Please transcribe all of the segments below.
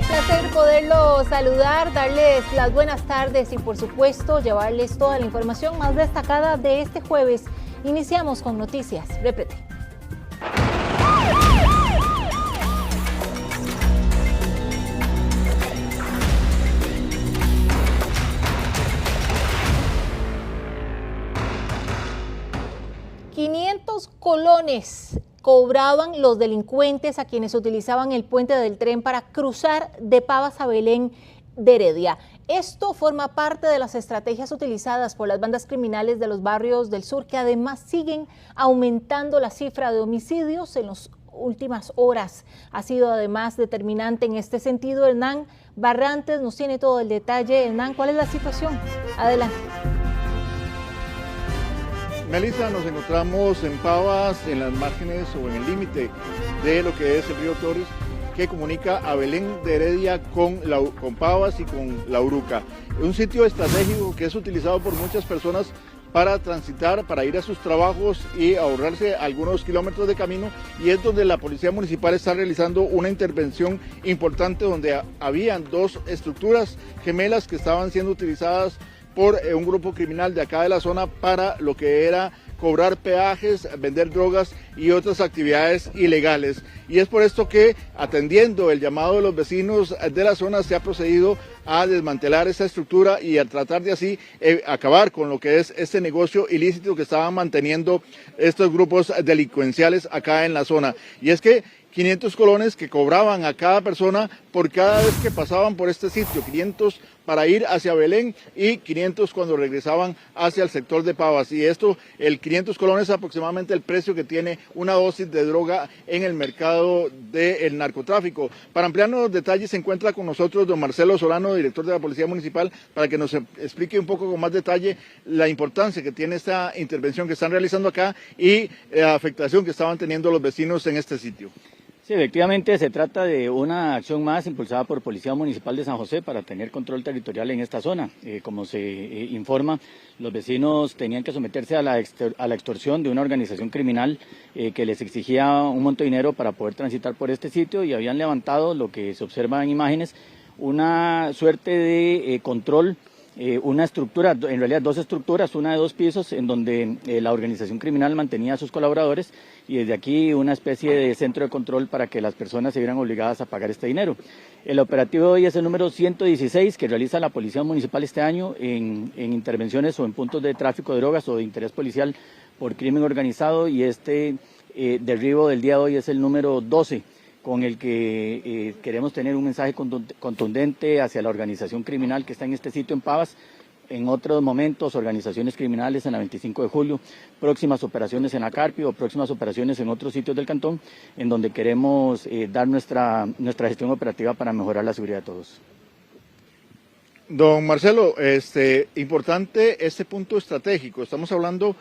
Qué placer poderlo saludar, darles las buenas tardes y por supuesto llevarles toda la información más destacada de este jueves. Iniciamos con Noticias Reprete. $500 cobraban los delincuentes a quienes utilizaban el puente del tren para cruzar de Pavas a Belén de Heredia. Esto forma parte de las estrategias utilizadas por las bandas criminales de los barrios del sur, que además siguen aumentando la cifra de homicidios en las últimas horas. Ha sido además determinante en este sentido. Hernán Barrantes nos tiene todo el detalle. Hernán, ¿cuál es la situación? Adelante. Melissa, nos encontramos en Pavas, en las márgenes o en el límite de lo que es el río Torres, que comunica a Belén de Heredia con Pavas y con La Uruca. Un sitio estratégico que es utilizado por muchas personas para transitar, para ir a sus trabajos y ahorrarse algunos kilómetros de camino, y es donde la Policía Municipal está realizando una intervención importante donde habían dos estructuras gemelas que estaban siendo utilizadas por un grupo criminal de acá de la zona para lo que era cobrar peajes, vender drogas y otras actividades ilegales. Y es por esto que, atendiendo el llamado de los vecinos de la zona, se ha procedido a desmantelar esa estructura y a tratar de así acabar con lo que es este negocio ilícito que estaban manteniendo estos grupos delincuenciales acá en la zona. Y es que 500 colones que cobraban a cada persona por cada vez que pasaban por este sitio, 500 para ir hacia Belén y 500 cuando regresaban hacia el sector de Pavas. Y esto, el 500 colones es aproximadamente el precio que tiene una dosis de droga en el mercado del narcotráfico. Para ampliarnos los detalles se encuentra con nosotros don Marcelo Solano, director de la Policía Municipal, para que nos explique un poco con más detalle la importancia que tiene esta intervención que están realizando acá y la afectación que estaban teniendo los vecinos en este sitio. Sí, efectivamente se trata de una acción más impulsada por Policía Municipal de San José para tener control territorial en esta zona. Como se informa, los vecinos tenían que someterse a la extorsión de una organización criminal que les exigía un monto de dinero para poder transitar por este sitio, y habían levantado, lo que se observa en imágenes, una suerte de control. Una estructura, en realidad dos estructuras, una de 2 pisos, en donde la organización criminal mantenía a sus colaboradores, y desde aquí una especie de centro de control para que las personas se vieran obligadas a pagar este dinero. El operativo de hoy es el número 116 que realiza la Policía Municipal este año en intervenciones o en puntos de tráfico de drogas o de interés policial por crimen organizado, y este derribo del día de hoy es el número 12. Con el que queremos tener un mensaje contundente hacia la organización criminal que está en este sitio en Pavas. En otros momentos, organizaciones criminales en la 25 de julio, próximas operaciones en Acarpio o próximas operaciones en otros sitios del cantón, en donde queremos dar nuestra gestión operativa para mejorar la seguridad de todos. Don Marcelo, importante este punto estratégico. Estamos hablando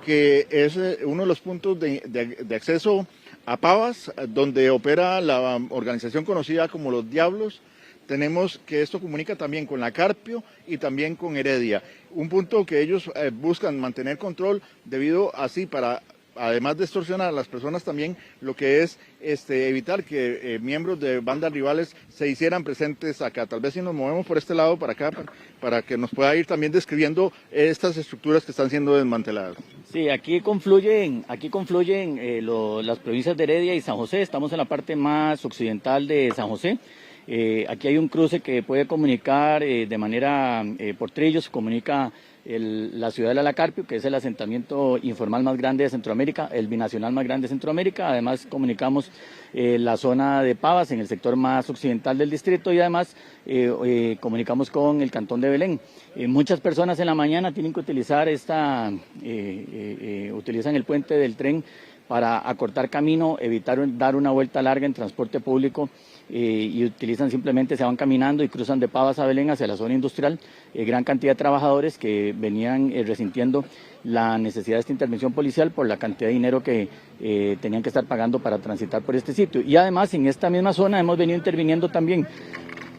que es uno de los puntos de acceso a Pavas, donde opera la organización conocida como Los Diablos. Tenemos que esto comunica también con la Carpio y también con Heredia. Un punto que ellos buscan mantener control debido así para, además de extorsionar a las personas, también lo que es evitar que miembros de bandas rivales se hicieran presentes acá. Tal vez si nos movemos por este lado para acá, para que nos pueda ir también describiendo estas estructuras que están siendo desmanteladas. Sí, aquí confluyen las provincias de Heredia y San José. Estamos en la parte más occidental de San José. Aquí hay un cruce que puede comunicar de manera por trillos, comunica la ciudad de Alacarpio, que es el asentamiento informal más grande de Centroamérica, el binacional más grande de Centroamérica. Además comunicamos la zona de Pavas en el sector más occidental del distrito, y además comunicamos con el cantón de Belén. Muchas personas en la mañana tienen que utilizar utilizan el puente del tren para acortar camino, evitar dar una vuelta larga en transporte público, y utilizan simplemente, se van caminando y cruzan de Pavas a Belén hacia la zona industrial. Gran cantidad de trabajadores que venían resintiendo la necesidad de esta intervención policial por la cantidad de dinero que tenían que estar pagando para transitar por este sitio. Y además en esta misma zona hemos venido interviniendo también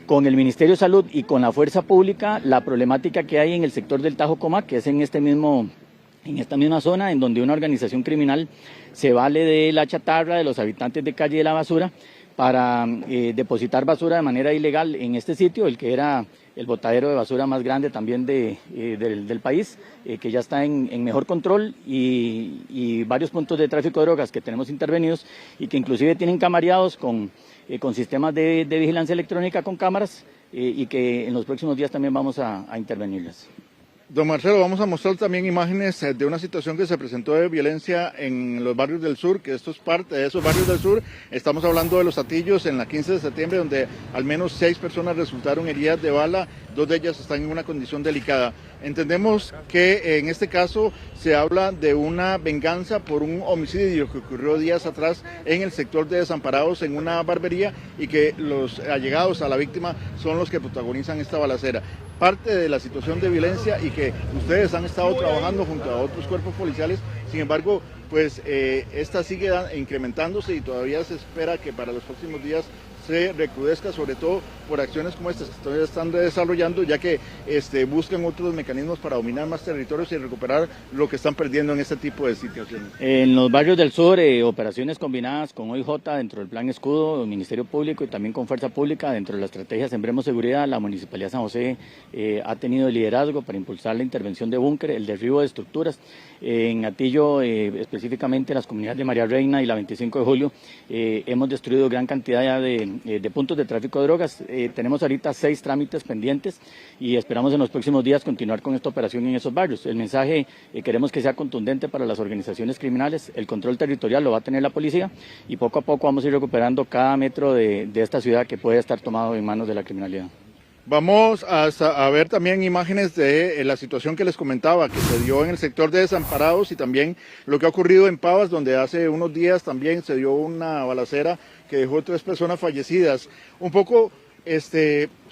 con el Ministerio de Salud y con la Fuerza Pública la problemática que hay en el sector del Tajo Comac, que es en esta misma zona, en donde una organización criminal se vale de la chatarra de los habitantes de Calle de la Basura para depositar basura de manera ilegal en este sitio, el que era el botadero de basura más grande también del país, que ya está en mejor control, y varios puntos de tráfico de drogas que tenemos intervenidos y que inclusive tienen camariados con sistemas de vigilancia electrónica con cámaras, y que en los próximos días también vamos a intervenirlas. Don Marcelo, vamos a mostrar también imágenes de una situación que se presentó de violencia en los barrios del sur, que esto es parte de esos barrios del sur. Estamos hablando de Los Atillos en la 15 de septiembre, donde al menos 6 personas resultaron heridas de bala, 2 de ellas están en una condición delicada. Entendemos que en este caso se habla de una venganza por un homicidio que ocurrió días atrás en el sector de Desamparados, en una barbería, y que los allegados a la víctima son los que protagonizan esta balacera. Parte de la situación de violencia y que ustedes han estado trabajando junto a otros cuerpos policiales, sin embargo, pues esta sigue incrementándose y todavía se espera que para los próximos días se recrudezca, sobre todo por acciones como estas que todavía están desarrollando, ya que buscan otros mecanismos para dominar más territorios y recuperar lo que están perdiendo en este tipo de situaciones. En los barrios del sur, operaciones combinadas con OIJ dentro del Plan Escudo, Ministerio Público y también con Fuerza Pública, dentro de la estrategia Sembremos Seguridad, la Municipalidad de San José ha tenido el liderazgo para impulsar la intervención de búnker, el derribo de estructuras. En Atillo, específicamente las comunidades de María Reina y la 25 de Julio, hemos destruido gran cantidad ya de puntos de tráfico de drogas. Tenemos ahorita 6 trámites pendientes y esperamos en los próximos días continuar con esta operación en esos barrios. El mensaje queremos que sea contundente para las organizaciones criminales. El control territorial lo va a tener la policía y poco a poco vamos a ir recuperando cada metro de esta ciudad que puede estar tomado en manos de la criminalidad. Vamos a ver también imágenes de la situación que les comentaba, que se dio en el sector de Desamparados y también lo que ha ocurrido en Pavas, donde hace unos días también se dio una balacera que dejó 3 personas fallecidas. Un poco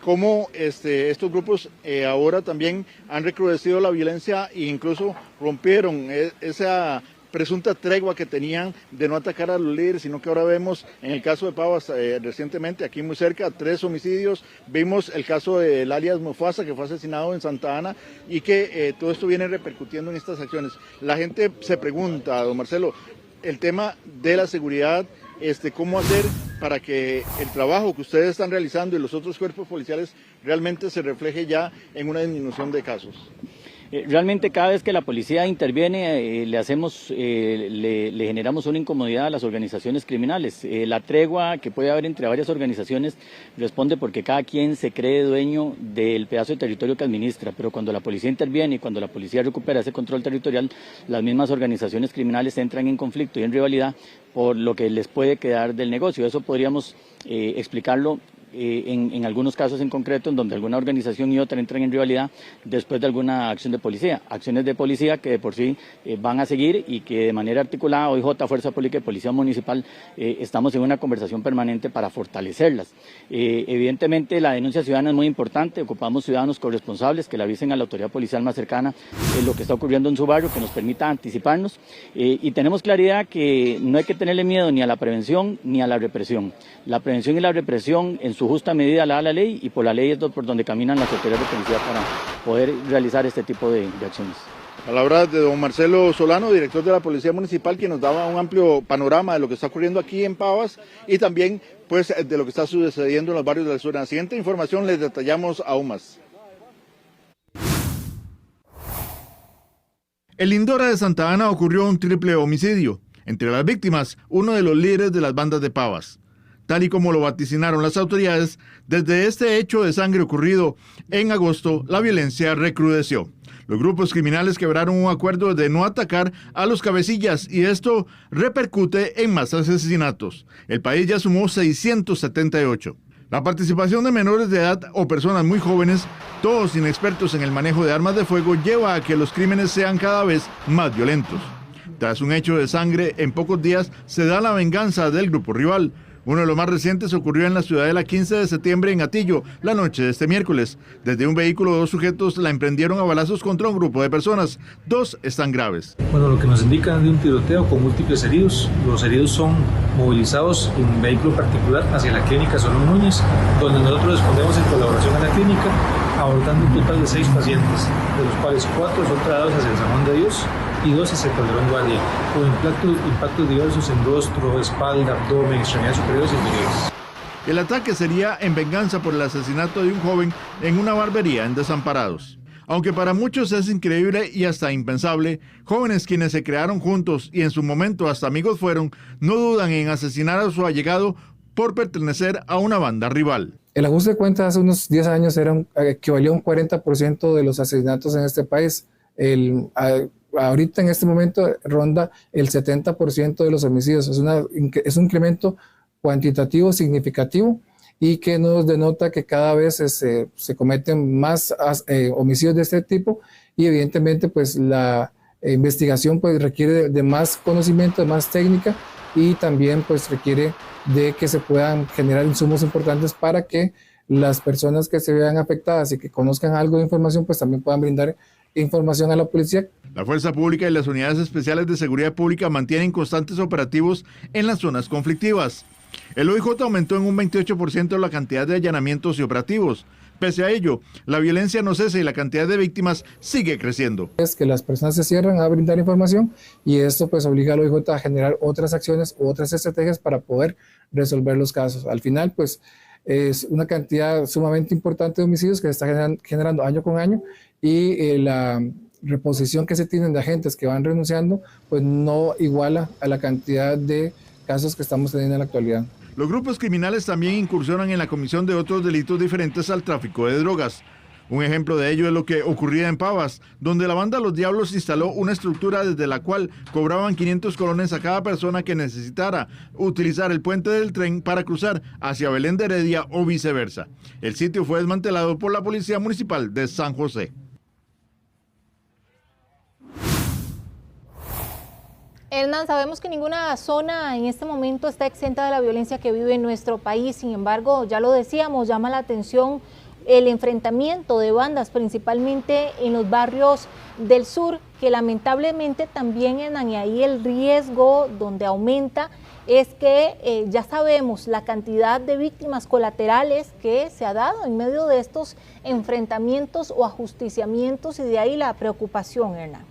cómo estos grupos ahora también han recrudecido la violencia e incluso rompieron esa presunta tregua que tenían de no atacar a los líderes, sino que ahora vemos en el caso de Pavas recientemente, aquí muy cerca, 3 homicidios, vimos el caso del alias Mufasa que fue asesinado en Santa Ana y que todo esto viene repercutiendo en estas acciones. La gente se pregunta, don Marcelo, el tema de la seguridad, cómo hacer para que el trabajo que ustedes están realizando y los otros cuerpos policiales realmente se refleje ya en una disminución de casos. Realmente cada vez que la policía interviene le generamos una incomodidad a las organizaciones criminales. La tregua que puede haber entre varias organizaciones responde porque cada quien se cree dueño del pedazo de territorio que administra, pero cuando la policía interviene y cuando la policía recupera ese control territorial, las mismas organizaciones criminales entran en conflicto y en rivalidad por lo que les puede quedar del negocio. Eso podríamos explicarlo en algunos casos en concreto, en donde alguna organización y otra entran en rivalidad después de alguna acción de policía. Acciones de policía que de por sí van a seguir y que de manera articulada, OIJ, Fuerza Pública y Policía Municipal, estamos en una conversación permanente para fortalecerlas. Evidentemente la denuncia ciudadana es muy importante, ocupamos ciudadanos corresponsables que le avisen a la autoridad policial más cercana lo que está ocurriendo en su barrio, que nos permita anticiparnos, y tenemos claridad que no hay que tenerle miedo ni a la prevención ni a la represión. La prevención y la represión en su justa medida la da la ley y por la ley es por donde caminan las autoridades de policía para poder realizar este tipo de acciones. Palabras de don Marcelo Solano, director de la Policía Municipal, quien nos daba un amplio panorama de lo que está ocurriendo aquí en Pavas y también pues de lo que está sucediendo en los barrios del sur. En la siguiente información les detallamos aún más. En Lindora de Santa Ana ocurrió un triple homicidio. Entre las víctimas, uno de los líderes de las bandas de Pavas. Tal y como lo vaticinaron las autoridades, desde este hecho de sangre ocurrido en agosto, la violencia recrudeció. Los grupos criminales quebraron un acuerdo de no atacar a los cabecillas y esto repercute en más asesinatos. El país ya sumó 678. La participación de menores de edad o personas muy jóvenes, todos inexpertos en el manejo de armas de fuego, lleva a que los crímenes sean cada vez más violentos. Tras un hecho de sangre, en pocos días se da la venganza del grupo rival. Uno de los más recientes ocurrió en la ciudad de la 15 de septiembre en Atillo, la noche de este miércoles. Desde un vehículo, 2 sujetos la emprendieron a balazos contra un grupo de personas. 2 están graves. Bueno, lo que nos indican de un tiroteo con múltiples heridos. Los heridos son movilizados en un vehículo particular hacia la clínica Solón Núñez, donde nosotros respondemos en colaboración a la clínica, abordando un total de 6 pacientes, de los cuales 4 son trasladados hacia el San Juan de Dios y 2 hacia el Calderón Guardia, con impactos diversos en rostro, espalda, abdomen, extremidades superiores y inferiores. El ataque sería en venganza por el asesinato de un joven en una barbería en Desamparados. Aunque para muchos es increíble y hasta impensable, jóvenes quienes se crearon juntos y en su momento hasta amigos fueron, no dudan en asesinar a su allegado por pertenecer a una banda rival. El ajuste de cuentas hace unos 10 años equivalía a un 40% de los asesinatos en este país. Ahorita en este momento ronda el 70% de los homicidios. Es un incremento cuantitativo significativo y que nos denota que cada vez se cometen más homicidios de este tipo y evidentemente pues la investigación pues requiere de más conocimiento, de más técnica y también pues requiere de que se puedan generar insumos importantes para que las personas que se vean afectadas y que conozcan algo de información pues también puedan brindar información a la policía. La Fuerza Pública y las unidades especiales de seguridad pública mantienen constantes operativos en las zonas conflictivas. El OIJ aumentó en un 28% la cantidad de allanamientos y operativos. Pese a ello, la violencia no cesa y la cantidad de víctimas sigue creciendo. Es que las personas se cierran a brindar información y esto pues obliga al OIJ a generar otras acciones u otras estrategias para poder resolver los casos. Al final pues es una cantidad sumamente importante de homicidios que se está generando año con año y la reposición que se tienen de agentes que van renunciando pues no iguala a la cantidad de casos que estamos teniendo en la actualidad. Los grupos criminales también incursionan en la comisión de otros delitos diferentes al tráfico de drogas. Un ejemplo de ello es lo que ocurría en Pavas, donde la banda Los Diablos instaló una estructura desde la cual cobraban 500 colones a cada persona que necesitara utilizar el puente del tren para cruzar hacia Belén de Heredia o viceversa. El sitio fue desmantelado por la Policía Municipal de San José. Hernán, sabemos que ninguna zona en este momento está exenta de la violencia que vive en nuestro país. Sin embargo, ya lo decíamos, llama la atención el enfrentamiento de bandas, principalmente en los barrios del sur, que lamentablemente también y ahí el riesgo donde aumenta es que ya sabemos la cantidad de víctimas colaterales que se ha dado en medio de estos enfrentamientos o ajusticiamientos y de ahí la preocupación, Hernán.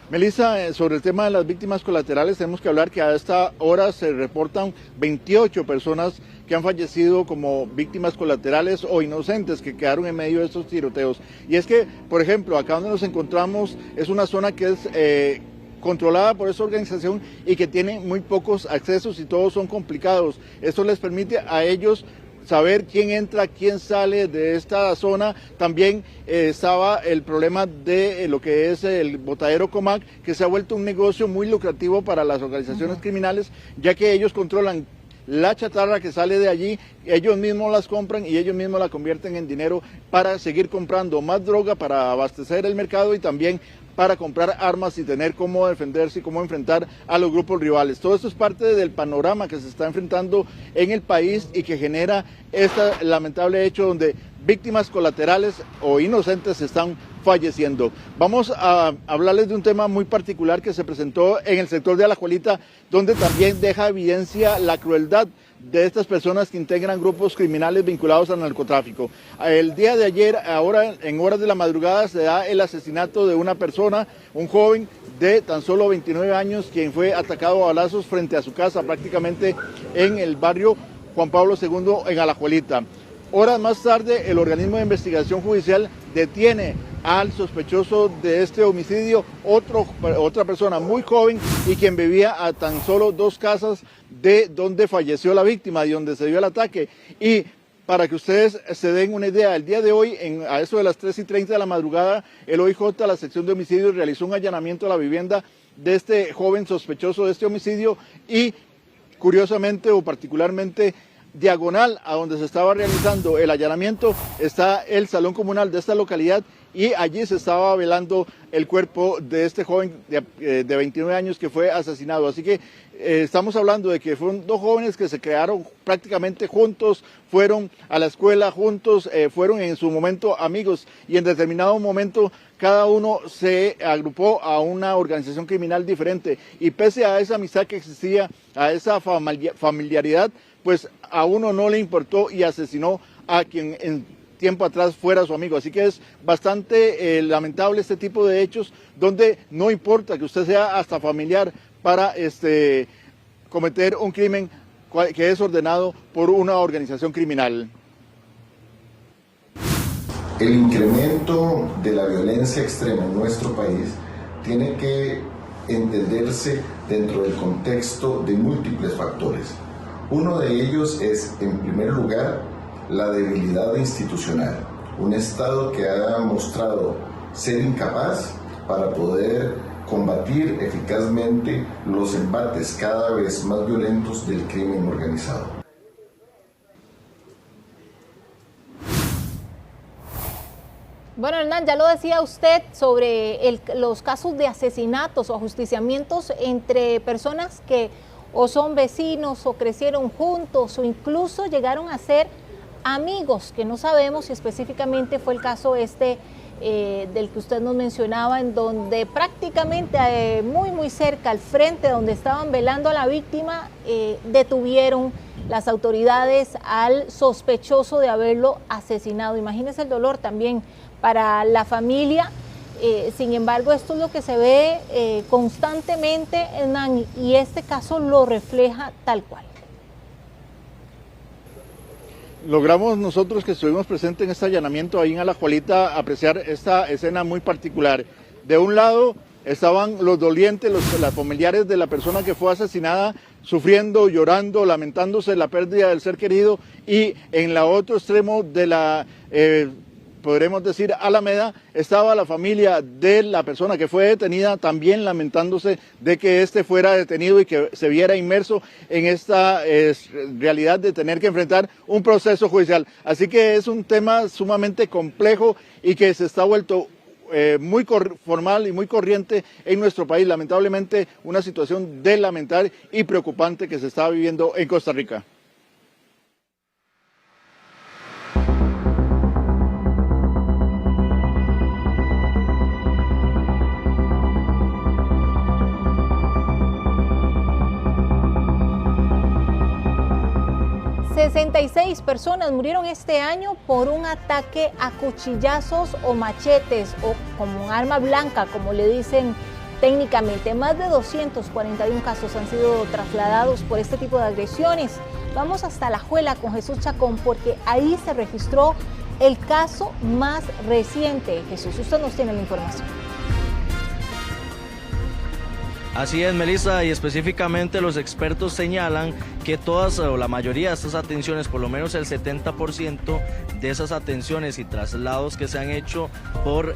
Melissa, sobre el tema de las víctimas colaterales, tenemos que hablar que a esta hora se reportan 28 personas que han fallecido como víctimas colaterales o inocentes que quedaron en medio de estos tiroteos. Y es que, por ejemplo, acá donde nos encontramos es una zona que es controlada por esta organización y que tiene muy pocos accesos y todos son complicados. Esto les permite a ellos saber quién entra, quién sale de esta zona. También estaba el problema de lo que es el botadero Comac, que se ha vuelto un negocio muy lucrativo para las organizaciones criminales, ya que ellos controlan la chatarra que sale de allí, ellos mismos las compran y ellos mismos la convierten en dinero para seguir comprando más droga, para abastecer el mercado y también para comprar armas y tener cómo defenderse y cómo enfrentar a los grupos rivales. Todo esto es parte del panorama que se está enfrentando en el país y que genera este lamentable hecho donde víctimas colaterales o inocentes están falleciendo. Vamos a hablarles de un tema muy particular que se presentó en el sector de Alajuelita, donde también deja evidencia la crueldad de estas personas que integran grupos criminales vinculados al narcotráfico. El día de ayer, ahora en horas de la madrugada, se da el asesinato de una persona, un joven de tan solo 29 años, quien fue atacado a balazos frente a su casa, prácticamente en el barrio Juan Pablo II en Alajuelita. Horas más tarde, el organismo de investigación judicial detiene al sospechoso de este homicidio, otra persona muy joven y quien vivía a tan solo 2 casas de donde falleció la víctima, de donde se dio el ataque. Y para que ustedes se den una idea, el día de hoy, a eso de las 3:30 de la madrugada, el OIJ, la sección de homicidios, realizó un allanamiento a la vivienda de este joven sospechoso de este homicidio y, curiosamente o particularmente, diagonal a donde se estaba realizando el allanamiento está el salón comunal de esta localidad y allí se estaba velando el cuerpo de este joven de 29 años que fue asesinado. Así que estamos hablando de que fueron 2 jóvenes que se crearon prácticamente juntos, fueron a la escuela juntos, fueron en su momento amigos y en determinado momento cada uno se agrupó a una organización criminal diferente y pese a esa amistad que existía, a esa familiaridad, pues a uno no le importó y asesinó a quien tiempo atrás fuera su amigo. Así que es bastante lamentable este tipo de hechos donde no importa que usted sea hasta familiar para cometer un crimen que es ordenado por una organización criminal. El incremento de la violencia extrema en nuestro país tiene que entenderse dentro del contexto de múltiples factores. Uno de ellos es, en primer lugar, la debilidad institucional. Un Estado que ha mostrado ser incapaz para poder combatir eficazmente los embates cada vez más violentos del crimen organizado. Bueno, Hernán, ya lo decía usted sobre los casos de asesinatos o ajusticiamientos entre personas que o son vecinos o crecieron juntos o incluso llegaron a ser amigos, que no sabemos si específicamente fue el caso del que usted nos mencionaba, en donde prácticamente muy cerca, al frente donde estaban velando a la víctima, detuvieron las autoridades al sospechoso de haberlo asesinado. Imagínese el dolor también para la familia. Sin embargo, esto es lo que se ve constantemente, Hernán, y este caso lo refleja tal cual. Logramos nosotros que estuvimos presentes en este allanamiento ahí en Alajuelita apreciar esta escena muy particular. De un lado estaban los dolientes, los familiares de la persona que fue asesinada, sufriendo, llorando, lamentándose la pérdida del ser querido, y en el otro extremo de la podremos decir Alameda, estaba la familia de la persona que fue detenida, también lamentándose de que fuera detenido y que se viera inmerso en esta realidad de tener que enfrentar un proceso judicial. Así que es un tema sumamente complejo y que se está vuelto muy formal y muy corriente en nuestro país. Lamentablemente, una situación de lamentar y preocupante que se está viviendo en Costa Rica. ...66 personas murieron este año por un ataque a cuchillazos o machetes o como un arma blanca, como le dicen técnicamente. Más de 241 casos han sido trasladados por este tipo de agresiones. Vamos hasta Alajuela con Jesús Chacón porque ahí se registró el caso más reciente. Jesús, usted nos tiene la información. Así es, Melissa, y específicamente los expertos señalan que todas o la mayoría de estas atenciones, por lo menos el 70% de esas atenciones y traslados que se han hecho por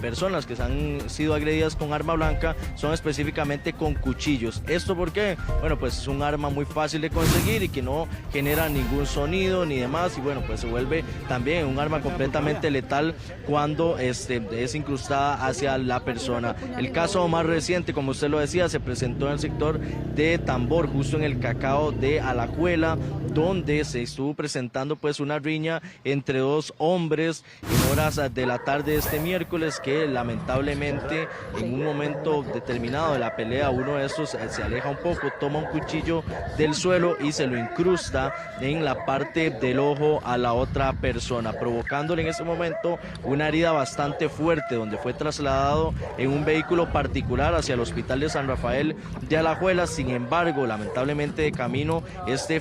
personas que han sido agredidas con arma blanca, son específicamente con cuchillos. ¿Esto por qué? Bueno, pues es un arma muy fácil de conseguir y que no genera ningún sonido ni demás, y bueno, pues se vuelve también un arma completamente letal cuando es incrustada hacia la persona. El caso más reciente, como usted lo decía, se presentó en el sector de Tambor, justo en el Cacao de Alajuela, donde se estuvo presentando pues una riña entre dos hombres en horas de la tarde de este miércoles, que lamentablemente en un momento determinado de la pelea uno de estos se aleja un poco, toma un cuchillo del suelo y se lo incrusta en la parte del ojo a la otra persona, provocándole en ese momento una herida bastante fuerte, donde fue trasladado en un vehículo particular hacia el hospital de San Rafael de Alajuela. Sin embargo, lamentablemente de camino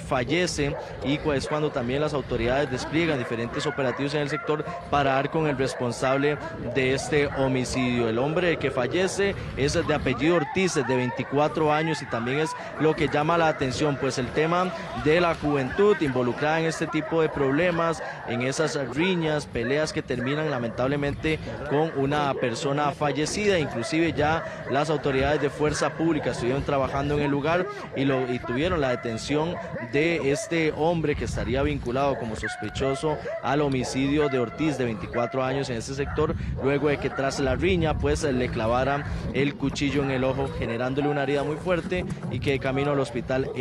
fallece, y pues cuando también las autoridades despliegan diferentes operativos en el sector para dar con el responsable de este homicidio. El hombre que fallece es de apellido Ortiz, de 24 años, y también es lo que llama la atención, pues el tema de la juventud involucrada en este tipo de problemas, en esas riñas, peleas que terminan lamentablemente con una persona fallecida. Inclusive ya las autoridades de fuerza pública estuvieron trabajando en el lugar y tuvieron la detención de este hombre que estaría vinculado como sospechoso al homicidio de Ortiz, de 24 años, en este sector, luego de que tras la riña pues le clavaran el cuchillo en el ojo, generándole una herida muy fuerte y que de camino al hospital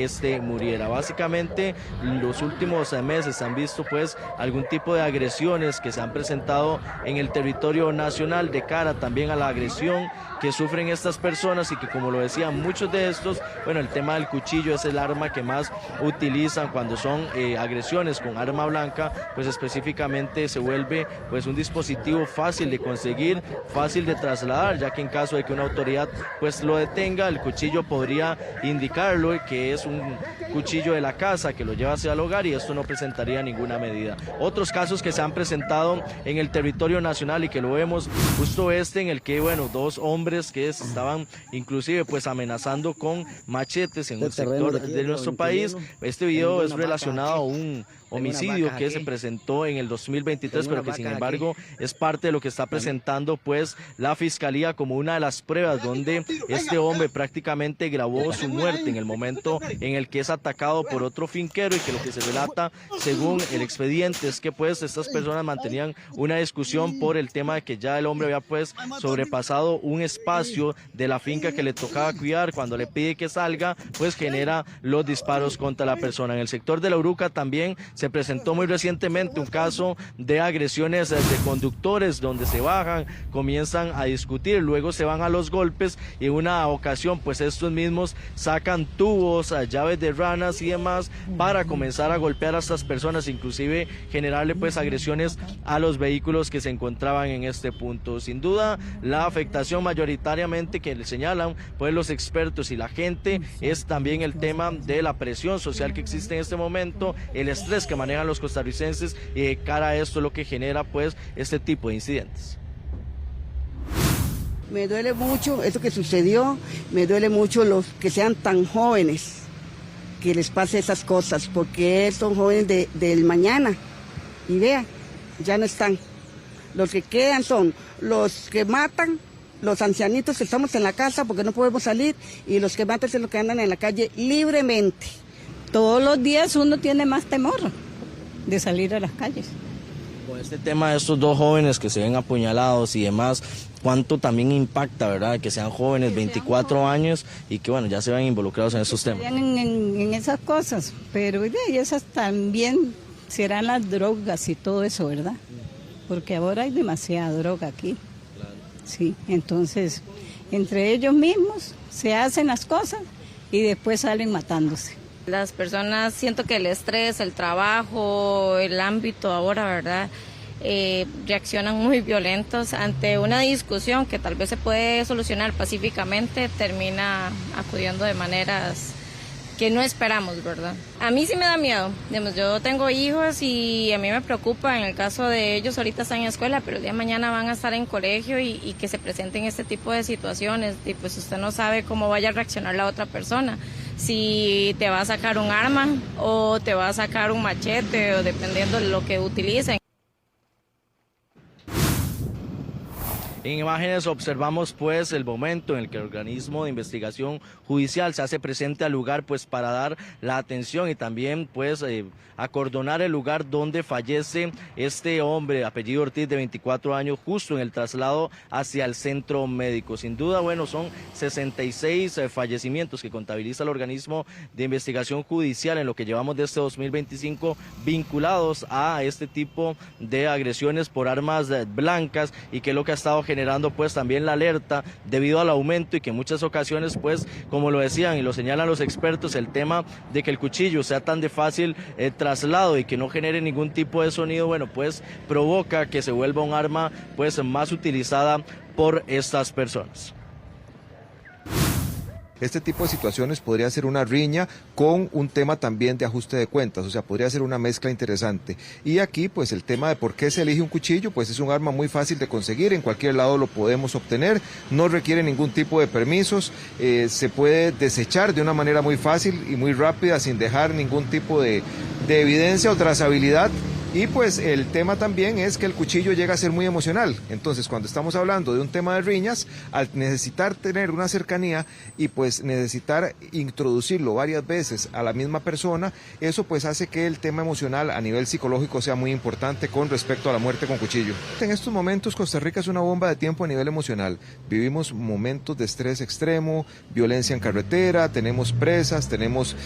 muriera. Básicamente los últimos meses se han visto pues algún tipo de agresiones que se han presentado en el territorio nacional de cara también a la agresión que sufren estas personas y que como lo decía, muchos de estos, bueno, el tema del cuchillo es el arma que más utilizan cuando son agresiones con arma blanca, pues específicamente se vuelve pues un dispositivo fácil de conseguir, fácil de trasladar, ya que en caso de que una autoridad pues lo detenga, el cuchillo podría indicarlo que es un cuchillo de la casa que lo lleva hacia el hogar y esto no presentaría ninguna medida. Otros casos que se han presentado en el territorio nacional y que lo vemos justo en el que, bueno, dos hombres que estaban inclusive pues amenazando con machetes en un sector de nuestro país. Este video es relacionado a un homicidio que se presentó en el 2023, pero que sin embargo es parte de lo que está presentando pues la fiscalía como una de las pruebas donde este hombre prácticamente grabó su muerte en el momento en el que es atacado por otro finquero, y que lo que se relata según el expediente es que pues estas personas mantenían una discusión por el tema de que ya el hombre había pues sobrepasado un espacio de la finca que le tocaba cuidar. Cuando le pide que salga, pues genera los disparos contra la persona. En el sector de La Uruca también se presentó muy recientemente un caso de agresiones de conductores donde se bajan, comienzan a discutir, luego se van a los golpes y en una ocasión pues estos mismos sacan tubos, llaves de ranas y demás para comenzar a golpear a estas personas, inclusive generarle pues agresiones a los vehículos que se encontraban en este punto. Sin duda la afectación mayoritariamente que le señalan pues los expertos y la gente es también el tema de la presión social que existe en este momento, el estrés que manejan los costarricenses y de cara a esto lo que genera pues este tipo de incidentes. Me duele mucho esto que sucedió, me duele mucho los que sean tan jóvenes, que les pase esas cosas, porque son jóvenes del mañana y vean, ya no están. Los que quedan son los que matan, los ancianitos que estamos en la casa porque no podemos salir, y los que matan son los que andan en la calle libremente. Todos los días uno tiene más temor de salir a las calles. Con este tema de estos dos jóvenes que se ven apuñalados y demás, ¿cuánto también impacta, verdad? Que sean jóvenes, 24 años, y que bueno, ya se ven involucrados en esos temas. En esas cosas, pero esas también serán las drogas y todo eso, ¿verdad? Porque ahora hay demasiada droga aquí. Sí, entonces, entre ellos mismos se hacen las cosas y después salen matándose. Las personas, siento que el estrés, el trabajo, el ámbito ahora, ¿verdad? Reaccionan muy violentos ante una discusión que tal vez se puede solucionar pacíficamente, termina acudiendo de maneras que no esperamos, ¿verdad? A mí sí me da miedo, digamos, yo tengo hijos y a mí me preocupa en el caso de ellos, ahorita están en escuela, pero el día de mañana van a estar en colegio y que se presenten este tipo de situaciones, y pues usted no sabe cómo vaya a reaccionar la otra persona, si te va a sacar un arma o te va a sacar un machete, o dependiendo de lo que utilicen. En imágenes observamos pues el momento en el que el organismo de investigación judicial se hace presente al lugar pues para dar la atención y también pues acordonar el lugar donde fallece este hombre, apellido Ortiz, de 24 años, justo en el traslado hacia el centro médico. Sin duda, bueno, son 66 fallecimientos que contabiliza el organismo de investigación judicial en lo que llevamos de este 2025 vinculados a este tipo de agresiones por armas blancas, y que es lo que ha estado generando pues también la alerta debido al aumento, y que en muchas ocasiones pues, como lo decían y lo señalan los expertos, el tema de que el cuchillo sea tan de fácil traslado y que no genere ningún tipo de sonido, bueno, pues provoca que se vuelva un arma pues más utilizada por estas personas. Este tipo de situaciones podría ser una riña con un tema también de ajuste de cuentas, o sea, podría ser una mezcla interesante. Y aquí, pues el tema de por qué se elige un cuchillo, pues es un arma muy fácil de conseguir, en cualquier lado lo podemos obtener, no requiere ningún tipo de permisos, se puede desechar de una manera muy fácil y muy rápida sin dejar ningún tipo de evidencia o trazabilidad. Y pues el tema también es que el cuchillo llega a ser muy emocional. Entonces, cuando estamos hablando de un tema de riñas, al necesitar tener una cercanía y pues necesitar introducirlo varias veces a la misma persona, eso pues hace que el tema emocional a nivel psicológico sea muy importante con respecto a la muerte con cuchillo. En estos momentos Costa Rica es una bomba de tiempo a nivel emocional. Vivimos momentos de estrés extremo, violencia en carretera, tenemos presas, tenemos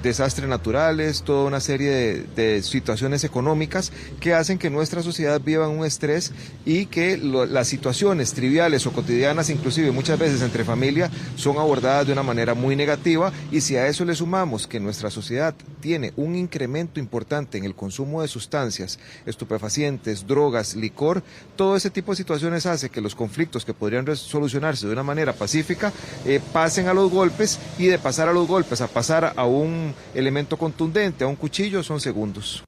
desastres naturales, toda una serie de situaciones económicas económicas que hacen que nuestra sociedad viva en un estrés y que las situaciones triviales o cotidianas, inclusive muchas veces entre familia, son abordadas de una manera muy negativa. Y si a eso le sumamos que nuestra sociedad tiene un incremento importante en el consumo de sustancias, estupefacientes, drogas, licor, todo ese tipo de situaciones hace que los conflictos que podrían solucionarse de una manera pacífica pasen a los golpes, y de pasar a los golpes a pasar a un elemento contundente, a un cuchillo, son segundos.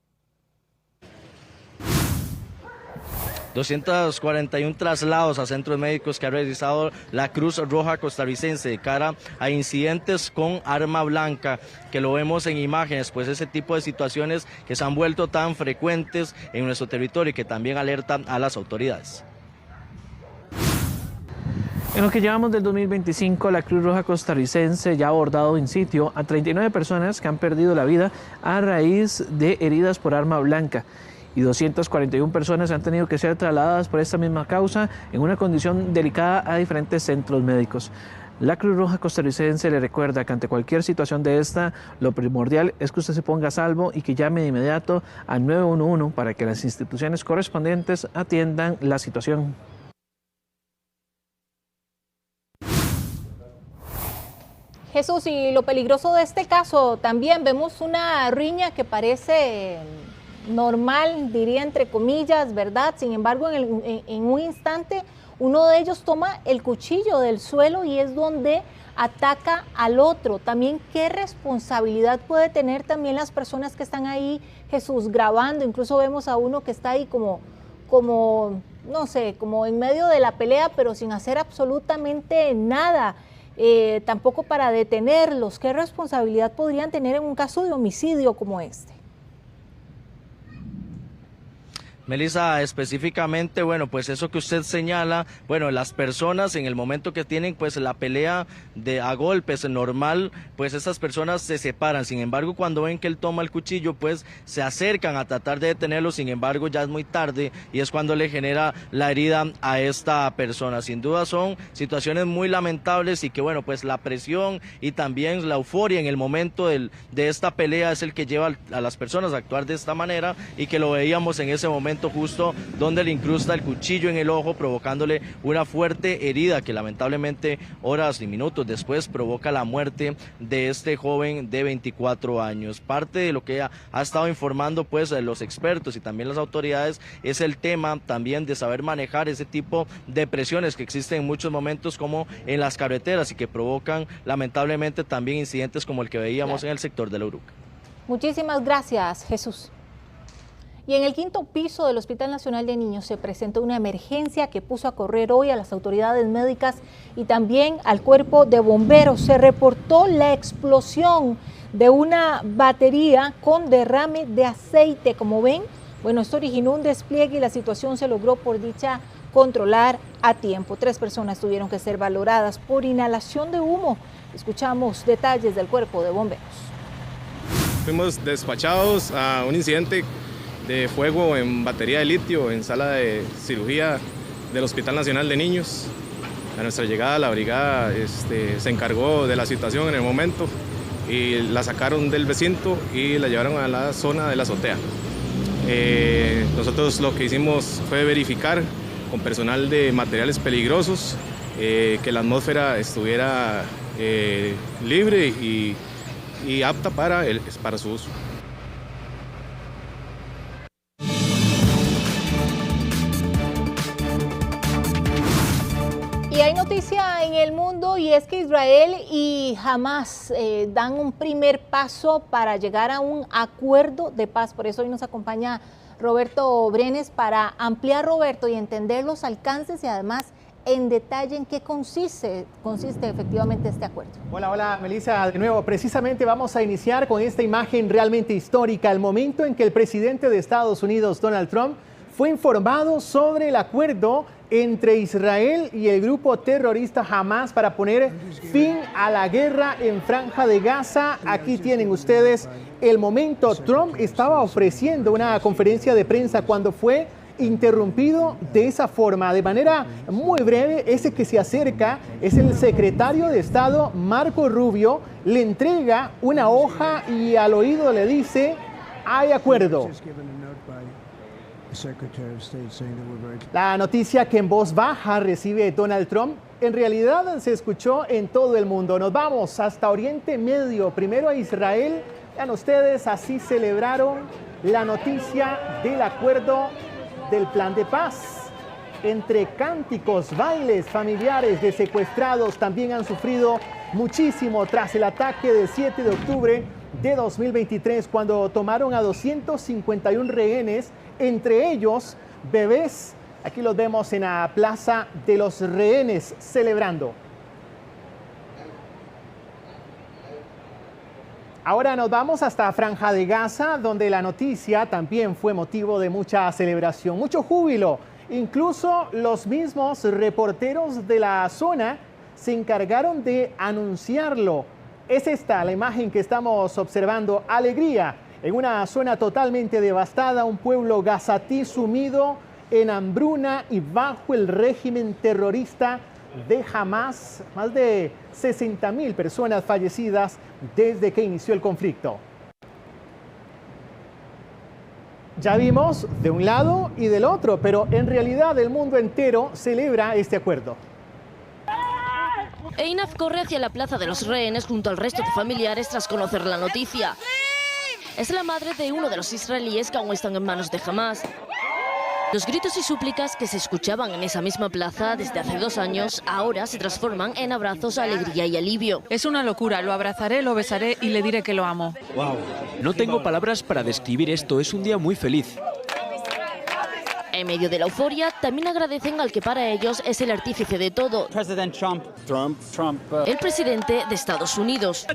241 traslados a centros médicos que ha realizado la Cruz Roja Costarricense de cara a incidentes con arma blanca, que lo vemos en imágenes, pues ese tipo de situaciones que se han vuelto tan frecuentes en nuestro territorio y que también alertan a las autoridades. En lo que llevamos del 2025, la Cruz Roja Costarricense ya ha abordado in sitio a 39 personas que han perdido la vida a raíz de heridas por arma blanca, y 241 personas han tenido que ser trasladadas por esta misma causa en una condición delicada a diferentes centros médicos. La Cruz Roja Costarricense le recuerda que ante cualquier situación de esta, lo primordial es que usted se ponga a salvo y que llame de inmediato al 911 para que las instituciones correspondientes atiendan la situación. Jesús, y lo peligroso de este caso, también vemos una riña que parece normal, diría entre comillas, ¿verdad? Sin embargo, en un instante, uno de ellos toma el cuchillo del suelo y es donde ataca al otro. También, ¿qué responsabilidad puede tener también las personas que están ahí, Jesús, grabando? Incluso vemos a uno que está ahí como no sé, como en medio de la pelea, pero sin hacer absolutamente nada. Tampoco para detenerlos. ¿Qué responsabilidad podrían tener en un caso de homicidio como este? Melissa, específicamente, bueno, pues eso que usted señala, bueno, las personas en el momento que tienen pues la pelea a golpes normal, pues esas personas se separan. Sin embargo, cuando ven que él toma el cuchillo, pues se acercan a tratar de detenerlo. Sin embargo, ya es muy tarde y es cuando le genera la herida a esta persona. Sin duda son situaciones muy lamentables y que, bueno, pues la presión y también la euforia en el momento de esta pelea es el que lleva a las personas a actuar de esta manera, y que lo veíamos en ese momento justo donde le incrusta el cuchillo en el ojo, provocándole una fuerte herida que lamentablemente horas y minutos después provoca la muerte de este joven de 24 años. Parte de lo que ha estado informando pues los expertos y también las autoridades es el tema también de saber manejar ese tipo de presiones que existen en muchos momentos como en las carreteras y que provocan lamentablemente también incidentes como el que veíamos en el sector de la Uruca. Muchísimas gracias, Jesús. Y en el 5º piso del Hospital Nacional de Niños se presentó una emergencia que puso a correr hoy a las autoridades médicas y también al cuerpo de bomberos. Se reportó la explosión de una batería con derrame de aceite. Como ven, bueno, esto originó un despliegue y la situación se logró por dicha controlar a tiempo. 3 personas tuvieron que ser valoradas por inhalación de humo. Escuchamos detalles del cuerpo de bomberos. Fuimos despachados a un incidente de fuego en batería de litio en sala de cirugía del Hospital Nacional de Niños. A nuestra llegada la brigada se encargó de la situación en el momento y la sacaron del recinto y la llevaron a la zona de la azotea. Nosotros lo que hicimos fue verificar con personal de materiales peligrosos que la atmósfera estuviera libre y apta para su uso. Y hay noticia en el mundo, y es que Israel y Hamas dan un primer paso para llegar a un acuerdo de paz. Por eso hoy nos acompaña Roberto Brenes para ampliar, Roberto, y entender los alcances y además en detalle en qué consiste efectivamente este acuerdo. Hola Melissa, de nuevo, precisamente vamos a iniciar con esta imagen realmente histórica, el momento en que el presidente de Estados Unidos, Donald Trump, fue informado sobre el acuerdo entre Israel y el grupo terrorista Hamas para poner fin a la guerra en Franja de Gaza. Aquí tienen ustedes el momento. Trump estaba ofreciendo una conferencia de prensa cuando fue interrumpido de esa forma. De manera muy breve, ese que se acerca es el secretario de Estado, Marco Rubio, le entrega una hoja y al oído le dice: hay acuerdo. La noticia que en voz baja recibe Donald Trump en realidad se escuchó en todo el mundo. Nos vamos hasta Oriente Medio, primero a Israel. Vean ustedes, así celebraron la noticia del acuerdo del plan de paz. Entre cánticos, bailes, familiares de secuestrados también han sufrido muchísimo tras el ataque del 7 de octubre de 2023, cuando tomaron a 251 rehenes, entre ellos bebés. Aquí los vemos en la Plaza de los Rehenes celebrando. Ahora nos vamos hasta Franja de Gaza, donde la noticia también fue motivo de mucha celebración, mucho júbilo. Incluso los mismos reporteros de la zona se encargaron de anunciarlo. Es esta la imagen que estamos observando. Alegría en una zona totalmente devastada, un pueblo gazatí sumido en hambruna y bajo el régimen terrorista de Hamas. Más de 60.000 personas fallecidas desde que inició el conflicto. Ya vimos de un lado y del otro, pero en realidad el mundo entero celebra este acuerdo. Einaf corre hacia la Plaza de los Rehenes junto al resto de familiares tras conocer la noticia. Es la madre de uno de los israelíes que aún están en manos de Hamas. Los gritos y súplicas que se escuchaban en esa misma plaza desde hace 2 años ahora se transforman en abrazos, alegría y alivio. Es una locura, lo abrazaré, lo besaré y le diré que lo amo. Wow. No tengo palabras para describir esto, es un día muy feliz. En medio de la euforia, también agradecen al que para ellos es el artífice de todo, el presidente de Estados Unidos.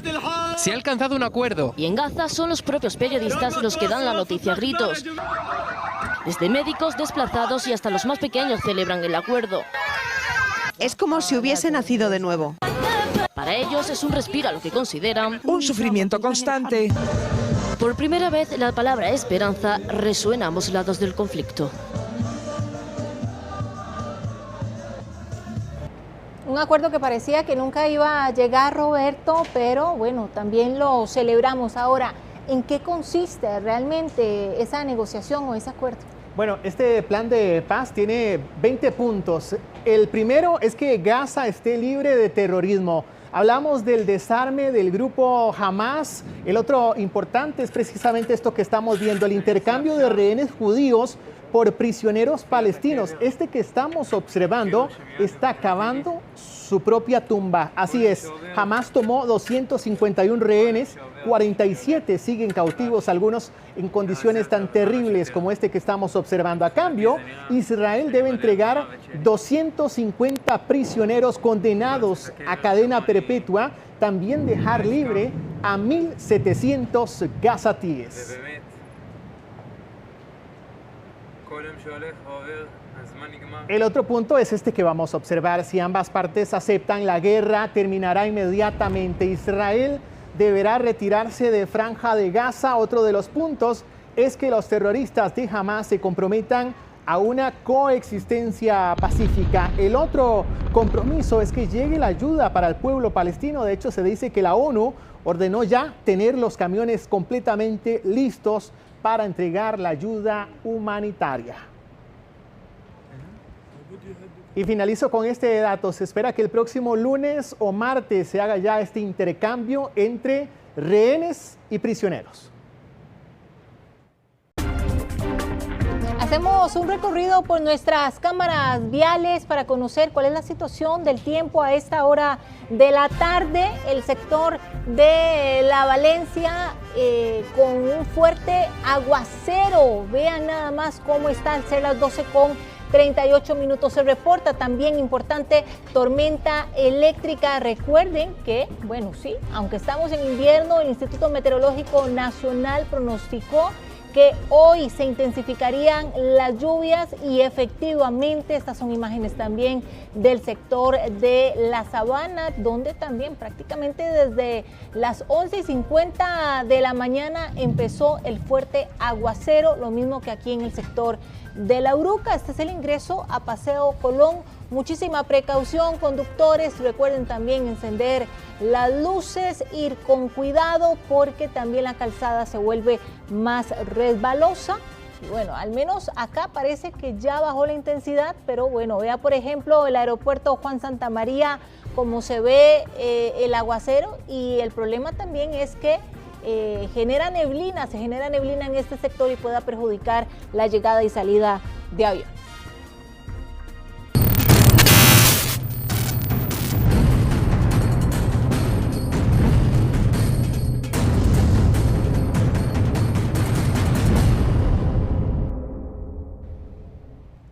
Se ha alcanzado un acuerdo. Y en Gaza son los propios periodistas los que dan la noticia a gritos. Desde médicos, desplazados y hasta los más pequeños celebran el acuerdo. Es como si hubiese nacido de nuevo. Para ellos es un respiro a lo que consideran un sufrimiento constante. Por primera vez la palabra esperanza resuena a ambos lados del conflicto. Un acuerdo que parecía que nunca iba a llegar, Roberto, pero bueno, también lo celebramos. Ahora, ¿en qué consiste realmente esa negociación o ese acuerdo? Bueno, este plan de paz tiene 20 puntos. El primero es que Gaza esté libre de terrorismo. Hablamos del desarme del grupo Hamas. El otro importante es precisamente esto que estamos viendo, el intercambio de rehenes judíos por prisioneros palestinos. Este que estamos observando está cavando su propia tumba. Así es, Hamas tomó 251 rehenes, 47 siguen cautivos, algunos en condiciones tan terribles como este que estamos observando. A cambio, Israel debe entregar 250 prisioneros condenados a cadena perpetua, también dejar libre a 1.700 gazatíes. El otro punto es este que vamos a observar. Si ambas partes aceptan la guerra, terminará inmediatamente. Israel deberá retirarse de Franja de Gaza. Otro de los puntos es que los terroristas de Hamas se comprometan a una coexistencia pacífica. El otro compromiso es que llegue la ayuda para el pueblo palestino. De hecho, se dice que la ONU ordenó ya tener los camiones completamente listos para entregar la ayuda humanitaria. Y finalizo con este dato. Se espera que el próximo lunes o martes se haga ya este intercambio entre rehenes y prisioneros. Hacemos un recorrido por nuestras cámaras viales para conocer cuál es la situación del tiempo a esta hora de la tarde. El sector de La Valencia con un fuerte aguacero. Vean nada más cómo está al ser las 12:38. Se reporta también importante tormenta eléctrica. Recuerden que, bueno, sí, aunque estamos en invierno, el Instituto Meteorológico Nacional pronosticó que hoy se intensificarían las lluvias y efectivamente estas son imágenes también del sector de la Sabana, donde también prácticamente desde las 11:50 de la mañana empezó el fuerte aguacero, lo mismo que aquí en el sector de La Uruca. Este es el ingreso a Paseo Colón. Muchísima precaución, conductores, recuerden también encender las luces, ir con cuidado porque también la calzada se vuelve más resbalosa. Y bueno, al menos acá parece que ya bajó la intensidad, pero bueno, vea por ejemplo el aeropuerto Juan Santamaría, como se ve el aguacero, y el problema también es que se genera neblina en este sector y pueda perjudicar la llegada y salida de aviones.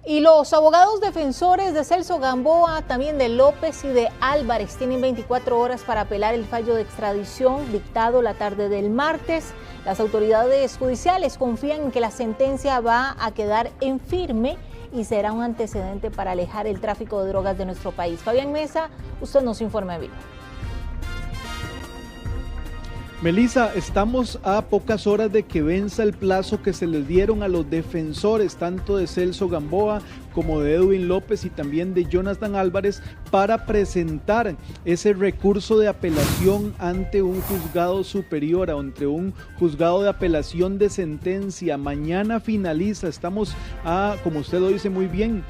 Y los abogados defensores de Celso Gamboa, también de López y de Álvarez, tienen 24 horas para apelar el fallo de extradición dictado la tarde del martes. Las autoridades judiciales confían en que la sentencia va a quedar en firme y será un antecedente para alejar el tráfico de drogas de nuestro país. Fabián Mesa, usted nos informa en vivo. Melissa, estamos a pocas horas de que venza el plazo que se les dieron a los defensores, tanto de Celso Gamboa como de Edwin López y también de Jonathan Álvarez, para presentar ese recurso de apelación ante un juzgado superior, ante un juzgado de apelación de sentencia. Mañana finaliza, estamos como usted lo dice muy bien,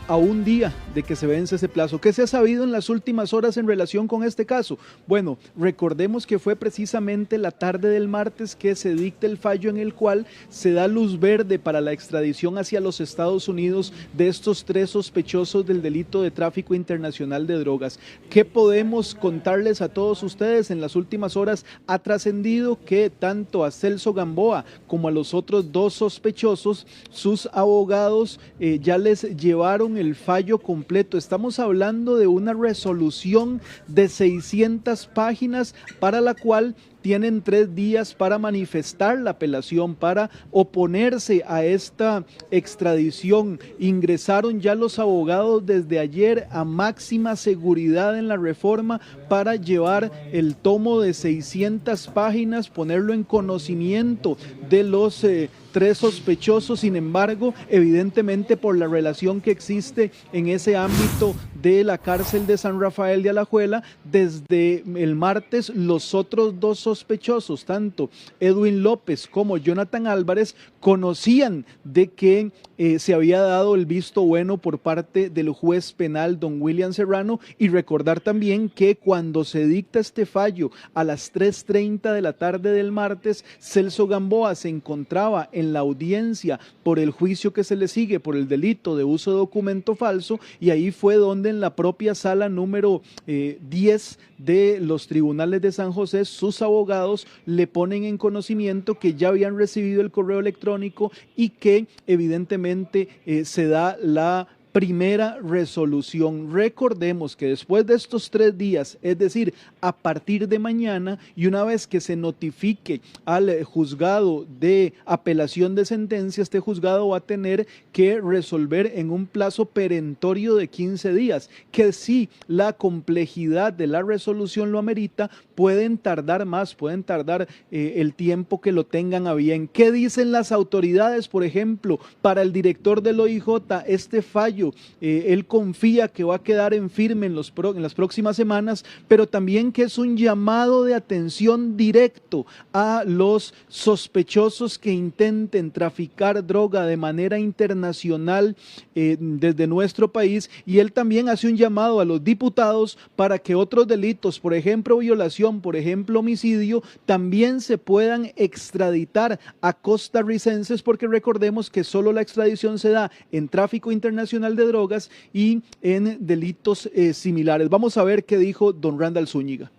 a un día de que se vence ese plazo. ¿Qué se ha sabido en las últimas horas en relación con este caso? Bueno, recordemos que fue precisamente la tarde del martes que se dicta el fallo en el cual se da luz verde para la extradición hacia los Estados Unidos de estos 3 sospechosos del delito de tráfico internacional de drogas. ¿Qué podemos contarles a todos ustedes? En las últimas horas ha trascendido que tanto a Celso Gamboa como a los otros 2 sospechosos, sus abogados ya les llevaron el fallo completo. Estamos hablando de una resolución de 600 páginas para la cual tienen 3 días para manifestar la apelación, para oponerse a esta extradición. Ingresaron ya los abogados desde ayer a máxima seguridad en la Reforma para llevar el tomo de 600 páginas, ponerlo en conocimiento de los 3 sospechosos. Sin embargo, evidentemente por la relación que existe en ese ámbito de la cárcel de San Rafael de Alajuela, desde el martes los otros 2 sospechosos, tanto Edwin López como Jonathan Álvarez, conocían de que se había dado el visto bueno por parte del juez penal don William Serrano, y recordar también que cuando se dicta este fallo a las 3:30 de la tarde del martes, Celso Gamboa se encontraba en la audiencia por el juicio que se le sigue por el delito de uso de documento falso, y ahí fue donde en la propia sala número 10 de los tribunales de San José, sus abogados le ponen en conocimiento que ya habían recibido el correo electrónico y que evidentemente se da la primera resolución. Recordemos que después de estos 3 días, es decir, a partir de mañana, y una vez que se notifique al juzgado de apelación de sentencia, este juzgado va a tener que resolver en un plazo perentorio de 15 días, que si la complejidad de la resolución lo amerita, pueden tardar más, pueden tardar el tiempo que lo tengan a bien. ¿Qué dicen las autoridades? Por ejemplo, para el director del OIJ, este fallo, él confía que va a quedar en firme en las próximas semanas, pero también que es un llamado de atención directo a los sospechosos que intenten traficar droga de manera internacional desde nuestro país, y él también hace un llamado a los diputados para que otros delitos, por ejemplo violación, por ejemplo homicidio, también se puedan extraditar a costarricenses, porque recordemos que solo la extradición se da en tráfico internacional de drogas y en delitos similares. Vamos a ver qué dijo don Randall Zúñiga.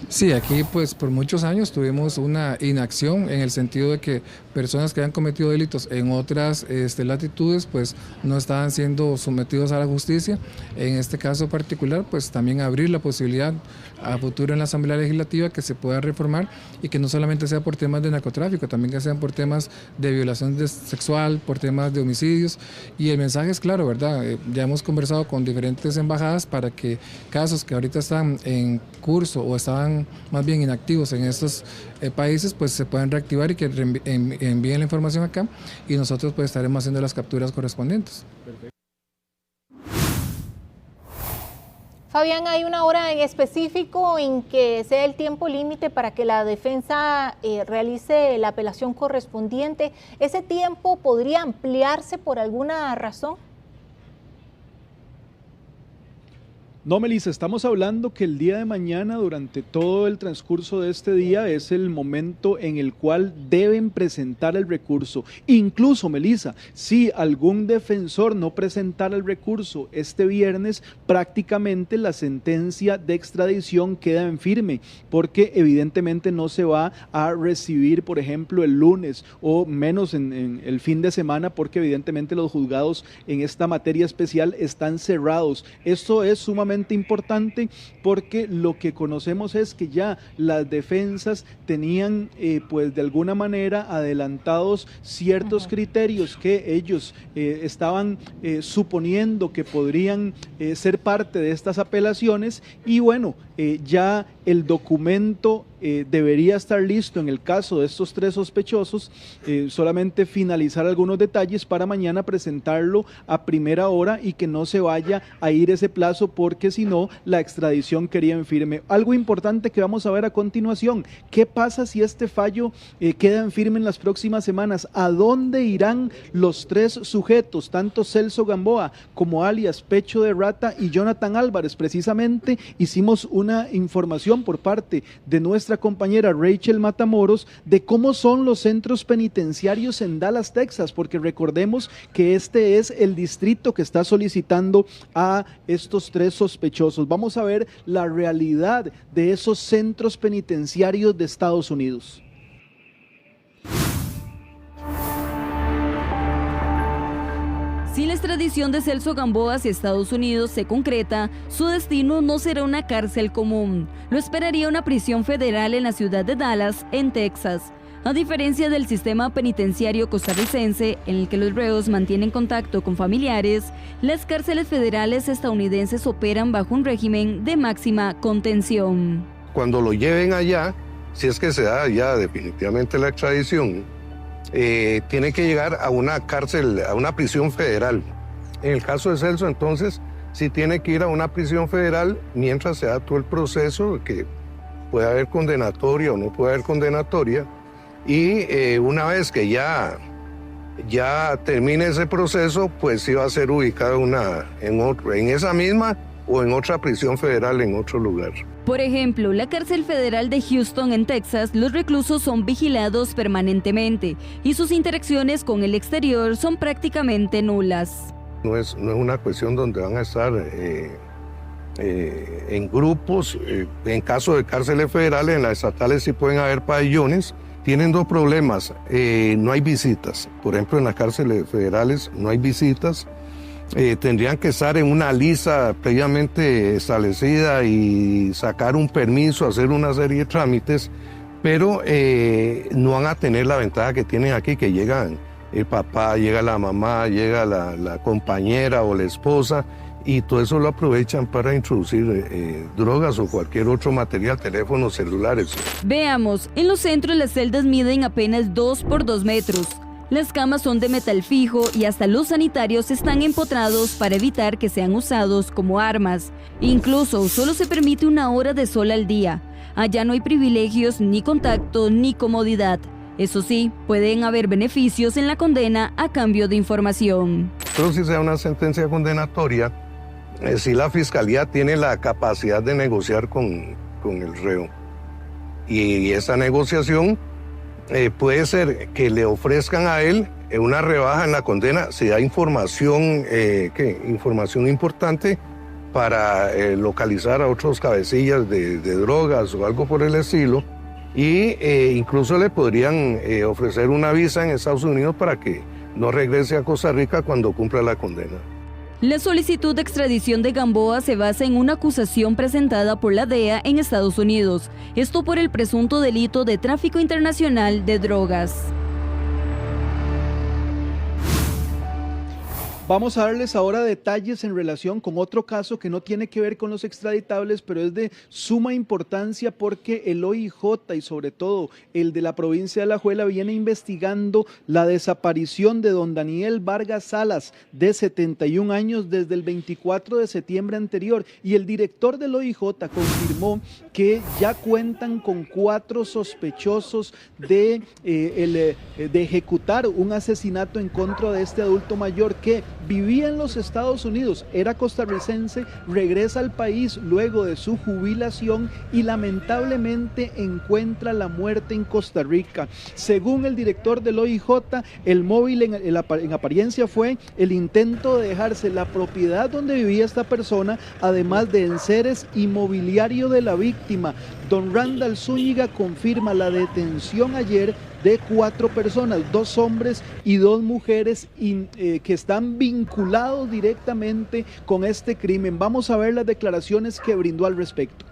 Sí, aquí pues por muchos años tuvimos una inacción en el sentido de que personas que habían cometido delitos en otras latitudes pues no estaban siendo sometidos a la justicia. En este caso particular pues también abrir la posibilidad a futuro en la Asamblea Legislativa que se pueda reformar y que no solamente sea por temas de narcotráfico, también que sean por temas de violación sexual, por temas de homicidios, y el mensaje es claro, ¿verdad? Ya hemos conversado con diferentes embajadas para que casos que ahorita están en curso o estaban más bien inactivos en estos países pues se puedan reactivar y que envíen la información acá, y nosotros pues estaremos haciendo las capturas correspondientes. Perfecto. Fabián, ¿hay una hora en específico en que sea el tiempo límite para que la defensa realice la apelación correspondiente? ¿Ese tiempo podría ampliarse por alguna razón? No, Melissa, estamos hablando que el día de mañana, durante todo el transcurso de este día, es el momento en el cual deben presentar el recurso. Incluso, Melissa, si algún defensor no presentara el recurso este viernes, prácticamente la sentencia de extradición queda en firme, porque evidentemente no se va a recibir, por ejemplo, el lunes o menos en el fin de semana, porque evidentemente los juzgados en esta materia especial están cerrados. Esto es sumamente importante porque lo que conocemos es que ya las defensas tenían pues de alguna manera adelantados ciertos criterios que ellos estaban suponiendo que podrían ser parte de estas apelaciones, y bueno, ya el documento debería estar listo en el caso de estos 3 sospechosos, solamente finalizar algunos detalles para mañana presentarlo a primera hora y que no se vaya a ir ese plazo, porque si no la extradición quedaría en firme. Algo importante que vamos a ver a continuación: ¿qué pasa si este fallo queda en firme en las próximas semanas? ¿A dónde irán los 3 sujetos, tanto Celso Gamboa como alias Pecho de Rata y Jonathan Álvarez? Precisamente hicimos una información por parte de nuestra compañera Rachel Matamoros de cómo son los centros penitenciarios en Dallas, Texas, porque recordemos que este es el distrito que está solicitando a estos 3 sospechosos. Vamos a ver la realidad de esos centros penitenciarios de Estados Unidos. Si la extradición de Celso Gamboa hacia Estados Unidos se concreta, su destino no será una cárcel común. Lo esperaría una prisión federal en la ciudad de Dallas, en Texas. A diferencia del sistema penitenciario costarricense, en el que los reos mantienen contacto con familiares, las cárceles federales estadounidenses operan bajo un régimen de máxima contención. Cuando lo lleven allá, si es que se da ya definitivamente la extradición, tiene que llegar a una cárcel, a una prisión federal. En el caso de Celso, entonces, sí tiene que ir a una prisión federal mientras se da todo el proceso, que puede haber condenatoria o no puede haber condenatoria, y una vez que ya termine ese proceso, pues sí va a ser ubicada en esa misma o en otra prisión federal en otro lugar. Por ejemplo, la cárcel federal de Houston, en Texas, los reclusos son vigilados permanentemente y sus interacciones con el exterior son prácticamente nulas. No es una cuestión donde van a estar en grupos. En caso de cárceles federales, en las estatales sí pueden haber pabellones. Tienen 2 problemas: no hay visitas. Por ejemplo, en las cárceles federales no hay visitas. Tendrían que estar en una lista previamente establecida y sacar un permiso, hacer una serie de trámites, pero no van a tener la ventaja que tienen aquí, que llegan el papá, llega la mamá, llega la compañera o la esposa, y todo eso lo aprovechan para introducir drogas o cualquier otro material, teléfonos celulares. Veamos, en los centros las celdas miden apenas 2 por 2 metros. Las camas son de metal fijo y hasta los sanitarios están empotrados para evitar que sean usados como armas. Incluso solo se permite 1 hora de sol al día. Allá no hay privilegios, ni contacto, ni comodidad. Eso sí, pueden haber beneficios en la condena a cambio de información. Pero si sea una sentencia condenatoria, si la fiscalía tiene la capacidad de negociar con el reo. Y esa negociación puede ser que le ofrezcan a él una rebaja en la condena si da información, información importante para localizar a otros cabecillas de drogas o algo por el estilo, y incluso le podrían ofrecer una visa en Estados Unidos para que no regrese a Costa Rica cuando cumpla la condena. La solicitud de extradición de Gamboa se basa en una acusación presentada por la DEA en Estados Unidos, esto por el presunto delito de tráfico internacional de drogas. Vamos a darles ahora detalles en relación con otro caso que no tiene que ver con los extraditables, pero es de suma importancia porque el OIJ y sobre todo el de la provincia de Alajuela viene investigando la desaparición de don Daniel Vargas Salas, de 71 años, desde el 24 de septiembre anterior, y el director del OIJ confirmó que ya cuentan con 4 sospechosos de ejecutar un asesinato en contra de este adulto mayor que vivía en los Estados Unidos, era costarricense, regresa al país luego de su jubilación y lamentablemente encuentra la muerte en Costa Rica. Según el director del OIJ, el móvil en apariencia fue el intento de dejarse la propiedad donde vivía esta persona, además de enseres inmobiliario de la víctima. Don Randall Zúñiga confirma la detención ayer de 4 personas, 2 hombres y 2 mujeres que están vinculados directamente con este crimen. Vamos a ver las declaraciones que brindó al respecto.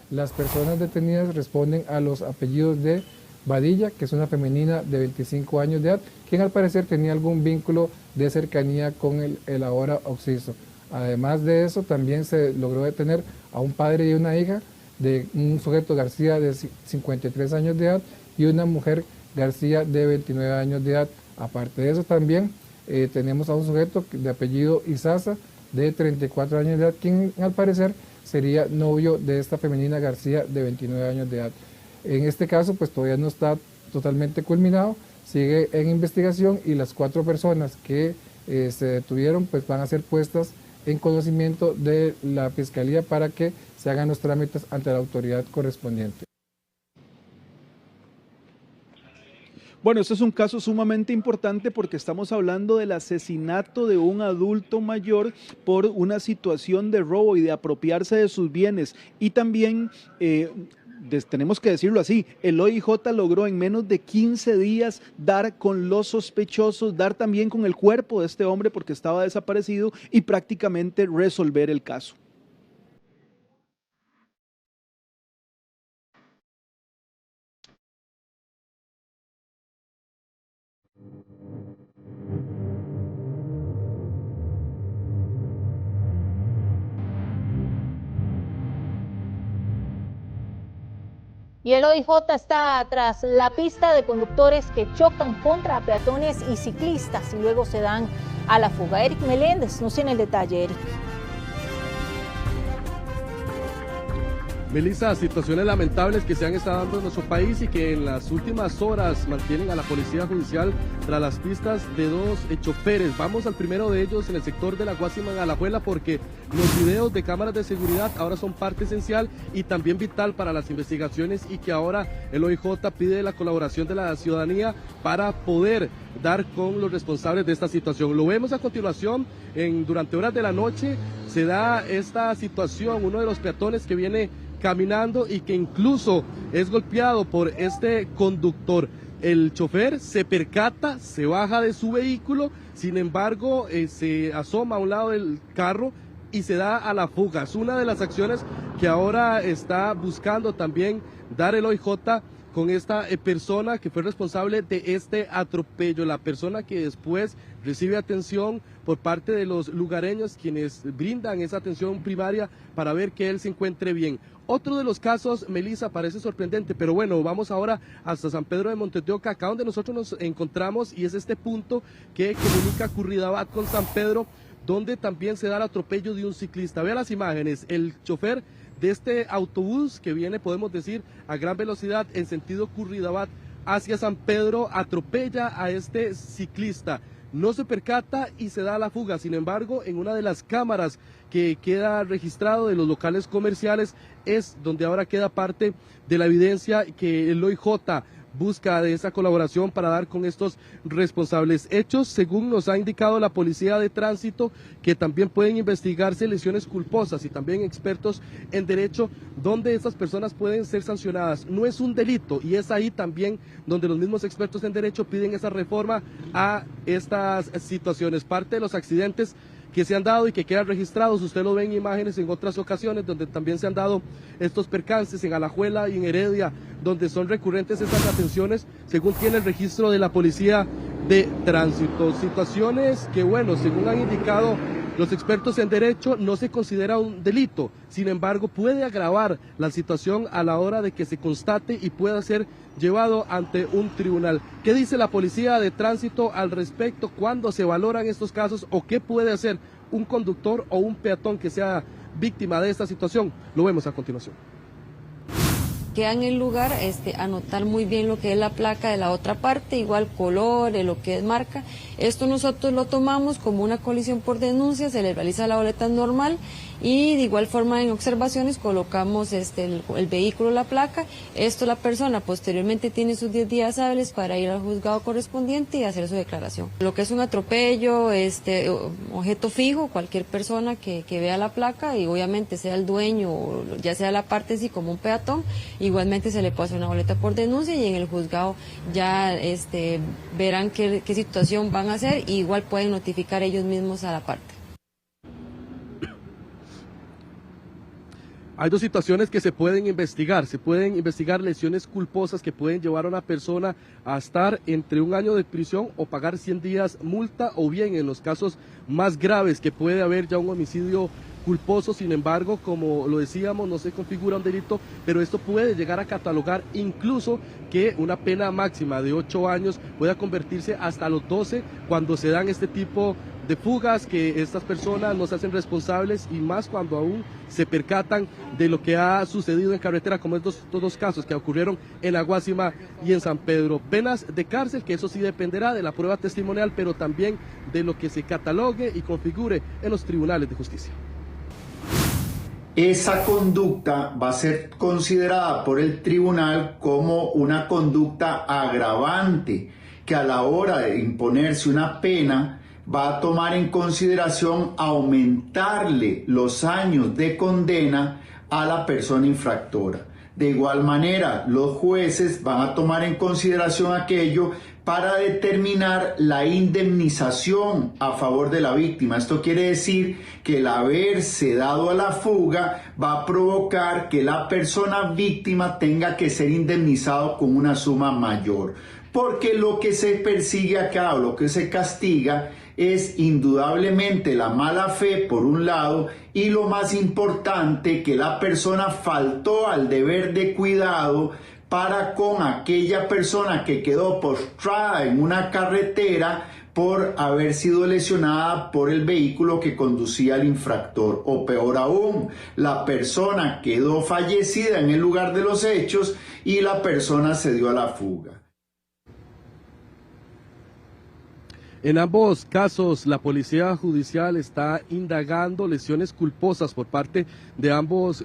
Las personas detenidas responden a los apellidos de Badilla, que es una femenina de 25 años de edad, quien al parecer tenía algún vínculo de cercanía con el ahora occiso. Además de eso, también se logró detener a un padre y una hija de un sujeto García de 53 años de edad y una mujer García de 29 años de edad. Aparte de eso también tenemos a un sujeto de apellido Izaza de 34 años de edad, quien al parecer sería novio de esta femenina García de 29 años de edad. En este caso pues todavía no está totalmente culminado, sigue en investigación y las 4 personas que se detuvieron pues van a ser puestas en conocimiento de la Fiscalía para que se hagan los trámites ante la autoridad correspondiente. Bueno, este es un caso sumamente importante porque estamos hablando del asesinato de un adulto mayor por una situación de robo y de apropiarse de sus bienes. Y también, tenemos que decirlo así, el OIJ logró en menos de 15 días dar con los sospechosos, dar también con el cuerpo de este hombre porque estaba desaparecido y prácticamente resolver el caso. Y el OIJ está tras la pista de conductores que chocan contra peatones y ciclistas y luego se dan a la fuga. Eric Meléndez nos tiene el detalle, Eric. Melissa, situaciones lamentables que se han estado dando en nuestro país y que en las últimas horas mantienen a la Policía Judicial tras las pistas de 2 choferes. Vamos al primero de ellos en el sector de la Guásima en Alajuela porque los videos de cámaras de seguridad ahora son parte esencial y también vital para las investigaciones y que ahora el OIJ pide la colaboración de la ciudadanía para poder dar con los responsables de esta situación. Lo vemos a continuación, durante horas de la noche se da esta situación, uno de los peatones que viene caminando y que incluso es golpeado por este conductor. El chofer se percata, se baja de su vehículo, sin embargo se asoma a un lado del carro y se da a la fuga. Es una de las acciones que ahora está buscando también dar el OIJ con esta persona que fue responsable de este atropello, la persona que después recibe atención por parte de los lugareños quienes brindan esa atención primaria para ver que él se encuentre bien. Otro de los casos, Melissa, parece sorprendente, pero bueno, vamos ahora hasta San Pedro de Montes de Oca, acá donde nosotros nos encontramos y es este punto que comunica Curridabat con San Pedro, donde también se da el atropello de un ciclista. Vea las imágenes, el chofer de este autobús que viene, podemos decir, a gran velocidad en sentido Curridabat hacia San Pedro, atropella a este ciclista. No se percata y se da la fuga. Sin embargo, en una de las cámaras que queda registrado de los locales comerciales es donde ahora queda parte de la evidencia que el OIJ busca de esa colaboración para dar con estos responsables. Hechos, según nos ha indicado la Policía de Tránsito, que también pueden investigarse lesiones culposas y también expertos en derecho donde estas personas pueden ser sancionadas. No es un delito y es ahí también donde los mismos expertos en derecho piden esa reforma a estas situaciones. Parte de los accidentes que se han dado y que quedan registrados, usted lo ve en imágenes en otras ocasiones donde también se han dado estos percances en Alajuela y en Heredia, donde son recurrentes estas atenciones, según tiene el registro de la Policía de tránsito. Situaciones que, bueno, según han indicado los expertos en derecho, no se considera un delito. Sin embargo, puede agravar la situación a la hora de que se constate y pueda ser llevado ante un tribunal. ¿Qué dice la policía de tránsito al respecto? ¿Cuándo se valoran estos casos o qué puede hacer un conductor o un peatón que sea víctima de esta situación? Lo vemos a continuación. Queda en el lugar anotar muy bien lo que es la placa de la otra parte, igual color, lo que es marca. Esto nosotros lo tomamos como una colisión por denuncia, se le realiza la boleta normal y de igual forma en observaciones colocamos el vehículo, la placa. Esto la persona posteriormente tiene sus 10 días hábiles para ir al juzgado correspondiente y hacer su declaración. Lo que es un atropello, objeto fijo, cualquier persona que vea la placa y obviamente sea el dueño o ya sea la parte así como un peatón, igualmente se le puede hacer una boleta por denuncia y en el juzgado ya verán qué situación van a hacer y igual pueden notificar ellos mismos a la parte. Hay dos situaciones que se pueden investigar lesiones culposas que pueden llevar a una persona a estar entre 1 año de prisión o pagar 100 días multa, o bien en los casos más graves que puede haber ya un homicidio culposo. Sin embargo, como lo decíamos, no se configura un delito, pero esto puede llegar a catalogar incluso que una pena máxima de 8 años pueda convertirse hasta los 12 cuando se dan este tipo de fugas, que estas personas no se hacen responsables y más cuando aún se percatan de lo que ha sucedido en carretera, como estos dos casos que ocurrieron en La Guásima y en San Pedro. Penas de cárcel, que eso sí dependerá de la prueba testimonial, pero también de lo que se catalogue y configure en los tribunales de justicia. Esa conducta va a ser considerada por el tribunal como una conducta agravante, que a la hora de imponerse una pena va a tomar en consideración aumentarle los años de condena a la persona infractora. De igual manera, los jueces van a tomar en consideración aquello para determinar la indemnización a favor de la víctima. Esto quiere decir que el haberse dado a la fuga va a provocar que la persona víctima tenga que ser indemnizado con una suma mayor. Porque lo que se persigue acá o lo que se castiga es indudablemente la mala fe por un lado y lo más importante, que la persona faltó al deber de cuidado para con aquella persona que quedó postrada en una carretera por haber sido lesionada por el vehículo que conducía el infractor, o peor aún, la persona quedó fallecida en el lugar de los hechos y la persona se dio a la fuga. En ambos casos, la Policía Judicial está indagando lesiones culposas por parte de ambos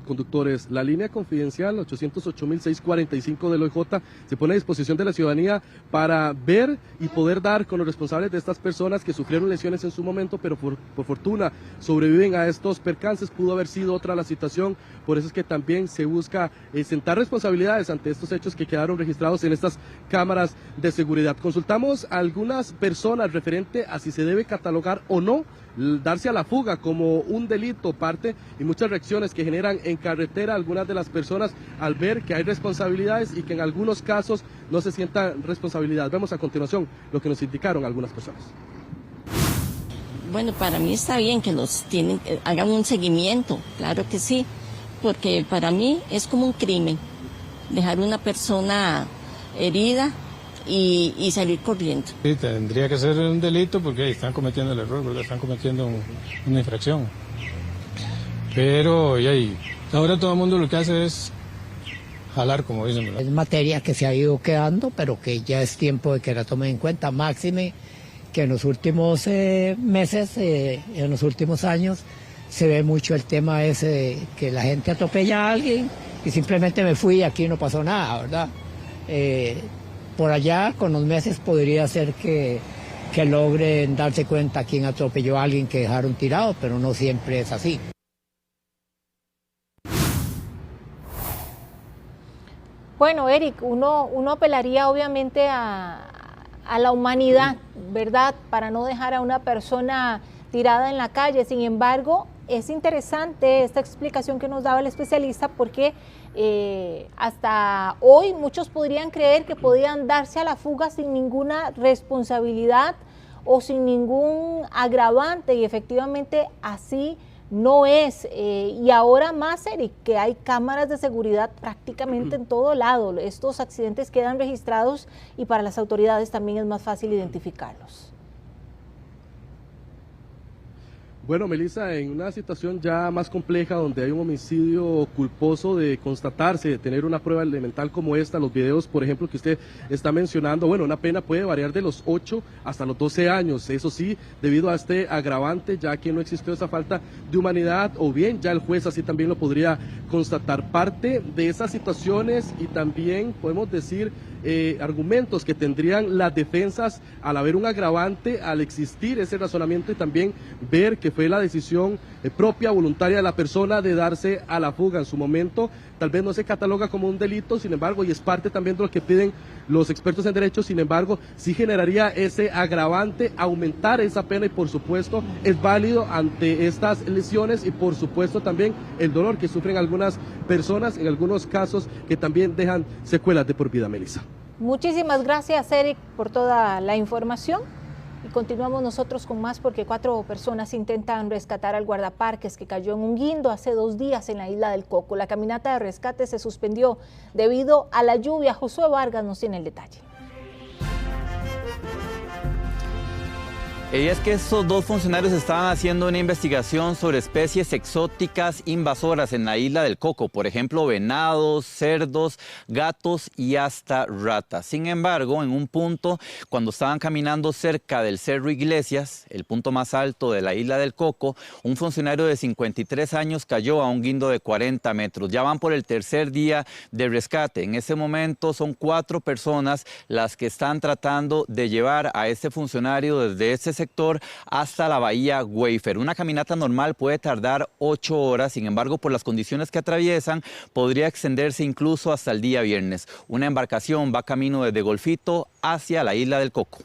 conductores. La línea confidencial 808.645 del OIJ se pone a disposición de la ciudadanía para ver y poder dar con los responsables de estas personas que sufrieron lesiones en su momento, pero por fortuna sobreviven a estos percances. Pudo haber sido otra la situación, por eso es que también se busca sentar responsabilidades ante estos hechos que quedaron registrados en estas cámaras de seguridad. Consultamos a algunas personas referente a si se debe catalogar o no darse a la fuga como un delito, parte y muchas reacciones que generan en carretera algunas de las personas al ver que hay responsabilidades y que en algunos casos no se sienta responsabilidad. Vemos a continuación lo que nos indicaron algunas personas. Bueno, para mí está bien que hagan un seguimiento, claro que sí, porque para mí es como un crimen dejar una persona herida y salir corriendo. Sí, tendría que ser un delito porque están cometiendo el error, ¿verdad? Están cometiendo una infracción. Pero ahora todo el mundo lo que hace es jalar, como dicen, ¿verdad? Es materia que se ha ido quedando, pero que ya es tiempo de que la tomen en cuenta, máxime que en los últimos meses, en los últimos años, se ve mucho el tema ese de que la gente atropella a alguien y simplemente me fui y aquí no pasó nada, ¿verdad? Por allá, con los meses, podría ser que logren darse cuenta quién atropelló a alguien que dejaron tirado, pero no siempre es así. Bueno, Eric, uno apelaría obviamente a la humanidad, ¿verdad? Para no dejar a una persona tirada en la calle. Sin embargo, es interesante esta explicación que nos daba el especialista porque hasta hoy muchos podrían creer que podían darse a la fuga sin ninguna responsabilidad o sin ningún agravante, y efectivamente así no es. Y ahora más, Eric, que hay cámaras de seguridad prácticamente en todo lado. Estos accidentes quedan registrados y para las autoridades también es más fácil identificarlos. Bueno, Melissa, en una situación ya más compleja donde hay un homicidio culposo de constatarse, de tener una prueba elemental como esta, los videos, por ejemplo, que usted está mencionando, bueno, una pena puede variar de los 8 hasta los 12 años, eso sí, debido a este agravante, ya que no existió esa falta de humanidad, o bien ya el juez así también lo podría constatar. Parte de esas situaciones y también podemos decir argumentos que tendrían las defensas al haber un agravante, al existir ese razonamiento y también ver que fue la decisión propia, voluntaria de la persona de darse a la fuga. En su momento tal vez no se cataloga como un delito, sin embargo, y es parte también de lo que piden los expertos en derecho, sin embargo, sí generaría ese agravante, aumentar esa pena y por supuesto es válido ante estas lesiones y por supuesto también el dolor que sufren algunas personas, en algunos casos que también dejan secuelas de por vida, Melissa. Muchísimas gracias, Eric, por toda la información. Y continuamos nosotros con más porque 4 personas intentan rescatar al guardaparques que cayó en un guindo hace 2 días en la isla del Coco. La caminata de rescate se suspendió debido a la lluvia. Josué Vargas nos tiene el detalle. Y es que estos 2 funcionarios estaban haciendo una investigación sobre especies exóticas invasoras en la isla del Coco, por ejemplo, venados, cerdos, gatos y hasta ratas. Sin embargo, en un punto, cuando estaban caminando cerca del Cerro Iglesias, el punto más alto de la isla del Coco, un funcionario de 53 años cayó a un guindo de 40 metros. Ya van por el 3er día de rescate. En ese momento son 4 personas las que están tratando de llevar a este funcionario desde ese sector hasta la bahía Wayfair. Una caminata normal puede tardar 8 horas, sin embargo, por las condiciones que atraviesan, podría extenderse incluso hasta el día viernes. Una embarcación va camino desde Golfito hacia la isla del Coco.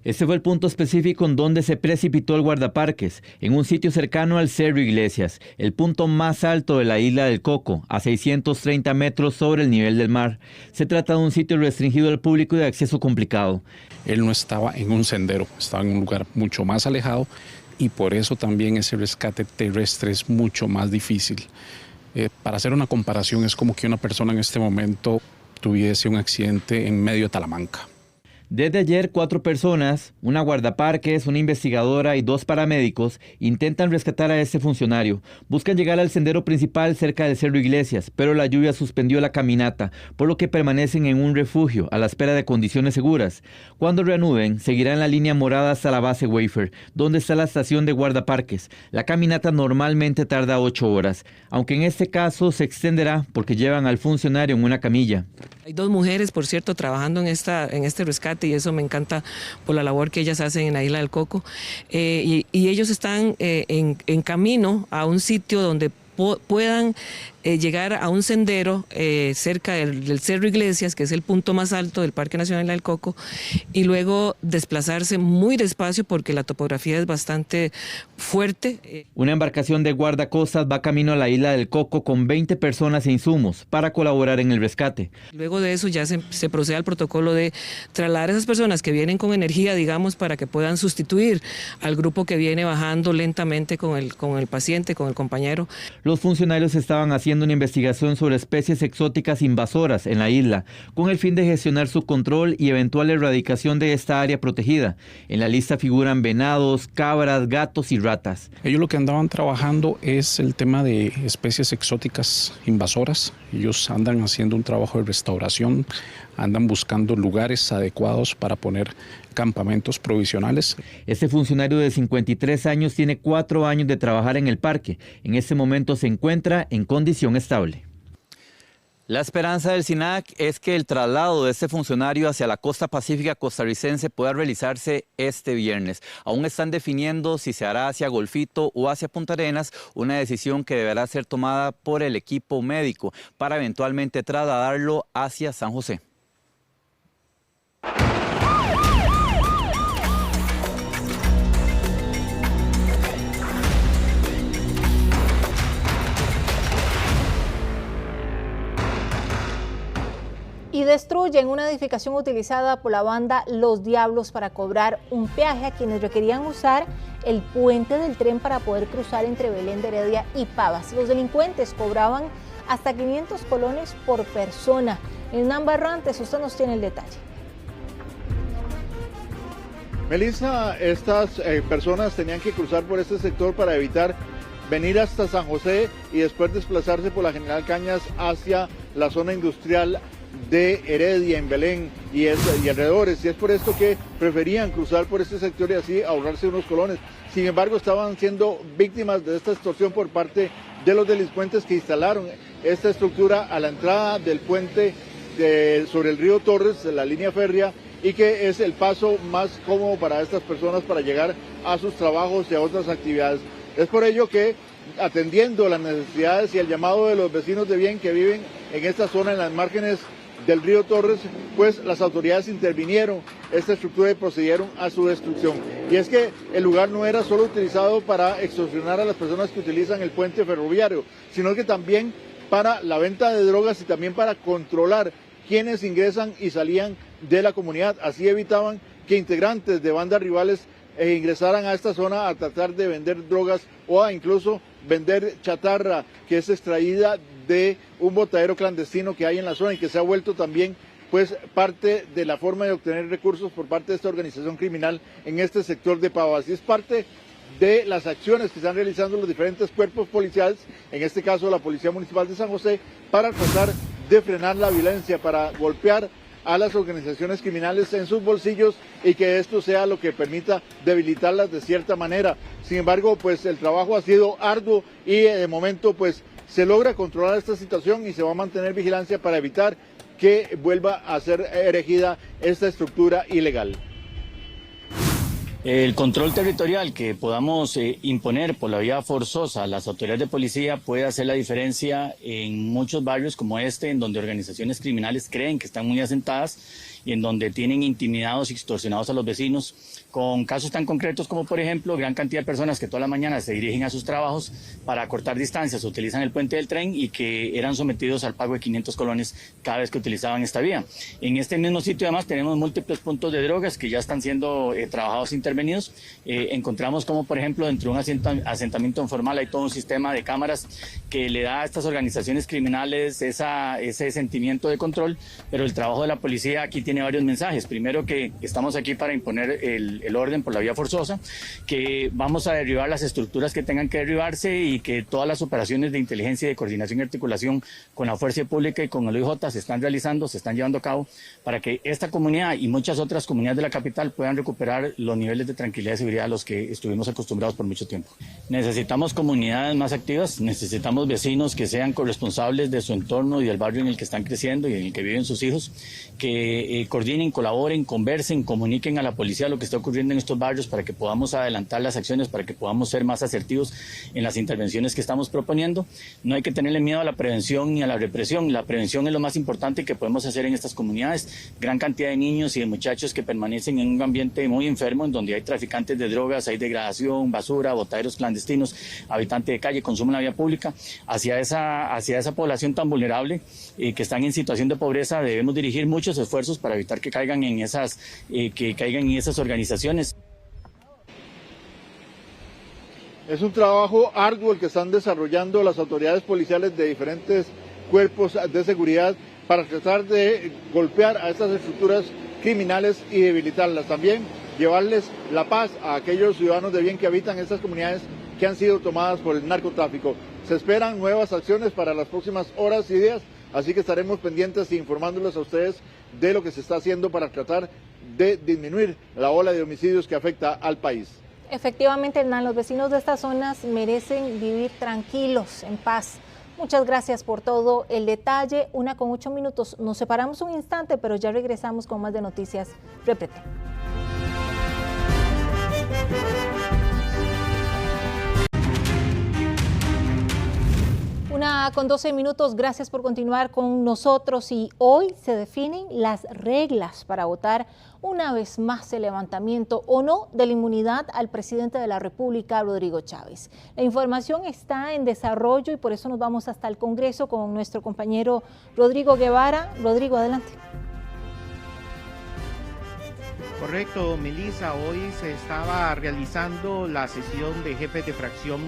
Este fue el punto específico en donde se precipitó el guardaparques, en un sitio cercano al Cerro Iglesias, el punto más alto de la isla del Coco, a 630 metros sobre el nivel del mar. Se trata de un sitio restringido al público y de acceso complicado. Él no estaba en un sendero, estaba en un lugar mucho más alejado y por eso también ese rescate terrestre es mucho más difícil. Para hacer una comparación, es como que una persona en este momento tuviese un accidente en medio de Talamanca. Desde ayer, 4 personas, una guardaparques, una investigadora y 2 paramédicos intentan rescatar a este funcionario. Buscan llegar al sendero principal cerca del Cerro Iglesias, pero la lluvia suspendió la caminata, por lo que permanecen en un refugio a la espera de condiciones seguras. Cuando reanuden, seguirán la línea morada hasta la base Wayfair, donde está la estación de guardaparques. La caminata normalmente tarda 8 horas, aunque en este caso se extenderá porque llevan al funcionario en una camilla. Hay 2 mujeres, por cierto, trabajando en este rescate y eso me encanta por la labor que ellas hacen en la isla del Coco. Y ellos están en camino a un sitio donde puedan llegar a un sendero cerca del Cerro Iglesias, que es el punto más alto del Parque Nacional del Coco, y luego desplazarse muy despacio porque la topografía es bastante fuerte. Una embarcación de guardacostas va camino a la isla del Coco con 20 personas e insumos para colaborar en el rescate. Luego de eso ya se procede al protocolo de trasladar a esas personas que vienen con energía, digamos, para que puedan sustituir al grupo que viene bajando lentamente con el paciente, con el compañero. Los funcionarios estaban haciendo una investigación sobre especies exóticas invasoras en la isla, con el fin de gestionar su control y eventual erradicación de esta área protegida. En la lista figuran venados, cabras, gatos y ratas. Ellos lo que andaban trabajando es el tema de especies exóticas invasoras. Ellos andan haciendo un trabajo de restauración, andan buscando lugares adecuados para poner campamentos provisionales. Este funcionario de 53 años tiene 4 años de trabajar en el parque. En este momento se encuentra en condición estable. La esperanza del SINAC es que el traslado de este funcionario hacia la costa pacífica costarricense pueda realizarse este viernes. Aún están definiendo si se hará hacia Golfito o hacia Punta Arenas, una decisión que deberá ser tomada por el equipo médico para eventualmente trasladarlo hacia San José. Y destruyen una edificación utilizada por la banda Los Diablos para cobrar un peaje a quienes requerían usar el puente del tren para poder cruzar entre Belén de Heredia y Pavas. Los delincuentes cobraban hasta 500 colones por persona. Hernán Barrantes, usted nos tiene el detalle. Melissa, estas personas tenían que cruzar por este sector para evitar venir hasta San José y después desplazarse por la General Cañas hacia la zona industrial de Heredia en Belén y alrededores, y es por esto que preferían cruzar por este sector y así ahorrarse unos colones. Sin embargo, estaban siendo víctimas de esta extorsión por parte de los delincuentes que instalaron esta estructura a la entrada del puente sobre el río Torres, de la línea férrea, y que es el paso más cómodo para estas personas para llegar a sus trabajos y a otras actividades. Es por ello que, atendiendo las necesidades y el llamado de los vecinos de bien que viven en esta zona, en las márgenes del río Torres, pues las autoridades intervinieron esta estructura y procedieron a su destrucción. Y es que el lugar no era solo utilizado para extorsionar a las personas que utilizan el puente ferroviario, sino que también para la venta de drogas y también para controlar quienes ingresan y salían de la comunidad. Así evitaban que integrantes de bandas rivales ingresaran a esta zona a tratar de vender drogas o a incluso vender chatarra que es extraída de un botadero clandestino que hay en la zona y que se ha vuelto también pues parte de la forma de obtener recursos por parte de esta organización criminal en este sector de Pavas. Y es parte de las acciones que están realizando los diferentes cuerpos policiales, en este caso la Policía Municipal de San José, para tratar de frenar la violencia, para golpear a las organizaciones criminales en sus bolsillos y que esto sea lo que permita debilitarlas de cierta manera. Sin embargo, pues el trabajo ha sido arduo y de momento pues se logra controlar esta situación y se va a mantener vigilancia para evitar que vuelva a ser erigida esta estructura ilegal. El control territorial que podamos imponer por la vía forzosa a las autoridades de policía puede hacer la diferencia en muchos barrios como este, en donde organizaciones criminales creen que están muy asentadas y en donde tienen intimidados y extorsionados a los vecinos, con casos tan concretos como, por ejemplo, gran cantidad de personas que toda la mañana se dirigen a sus trabajos para acortar distancias, utilizan el puente del tren y que eran sometidos al pago de 500 colones cada vez que utilizaban esta vía. En este mismo sitio, además, tenemos múltiples puntos de drogas que ya están siendo trabajados e intervenidos. Encontramos como, por ejemplo, dentro de un asentamiento informal hay todo un sistema de cámaras que le da a estas organizaciones criminales ese sentimiento de control, pero el trabajo de la policía aquí tiene varios mensajes. Primero, que estamos aquí para imponer el orden por la vía forzosa, que vamos a derribar las estructuras que tengan que derribarse y que todas las operaciones de inteligencia, de coordinación y articulación con la fuerza pública y con el OIJ se están realizando, se están llevando a cabo para que esta comunidad y muchas otras comunidades de la capital puedan recuperar los niveles de tranquilidad y seguridad a los que estuvimos acostumbrados por mucho tiempo. Necesitamos comunidades más activas, necesitamos vecinos que sean corresponsables de su entorno y del barrio en el que están creciendo y en el que viven sus hijos, que coordinen, colaboren, conversen, comuniquen a la policía lo que está ocurriendo en estos barrios para que podamos adelantar las acciones, para que podamos ser más asertivos en las intervenciones que estamos proponiendo. No hay que tenerle miedo a la prevención ni a la represión. La prevención es lo más importante que podemos hacer en estas comunidades. Gran cantidad de niños y de muchachos que permanecen en un ambiente muy enfermo, en donde hay traficantes de drogas, hay degradación, basura, botaderos clandestinos, habitantes de calle, consumo en la vía pública. Hacia esa población tan vulnerable que están en situación de pobreza debemos dirigir muchos esfuerzos para evitar que caigan en esas organizaciones. Es un trabajo arduo el que están desarrollando las autoridades policiales de diferentes cuerpos de seguridad para tratar de golpear a estas estructuras criminales y debilitarlas. También llevarles la paz a aquellos ciudadanos de bien que habitan estas comunidades que han sido tomadas por el narcotráfico. Se esperan nuevas acciones para las próximas horas y días, así que estaremos pendientes e informándoles a ustedes de lo que se está haciendo para tratar de disminuir la ola de homicidios que afecta al país. Efectivamente, Hernán, los vecinos de estas zonas merecen vivir tranquilos, en paz. Muchas gracias por todo el detalle. 1:08. Nos separamos un instante, pero ya regresamos con más de Noticias Reprete. 1:12, gracias por continuar con nosotros y hoy se definen las reglas para votar una vez más el levantamiento o no de la inmunidad al presidente de la República, Rodrigo Chávez. La información está en desarrollo y por eso nos vamos hasta el Congreso con nuestro compañero Rodrigo Guevara. Rodrigo, adelante. Correcto, Melissa, hoy se estaba realizando la sesión de jefes de fracción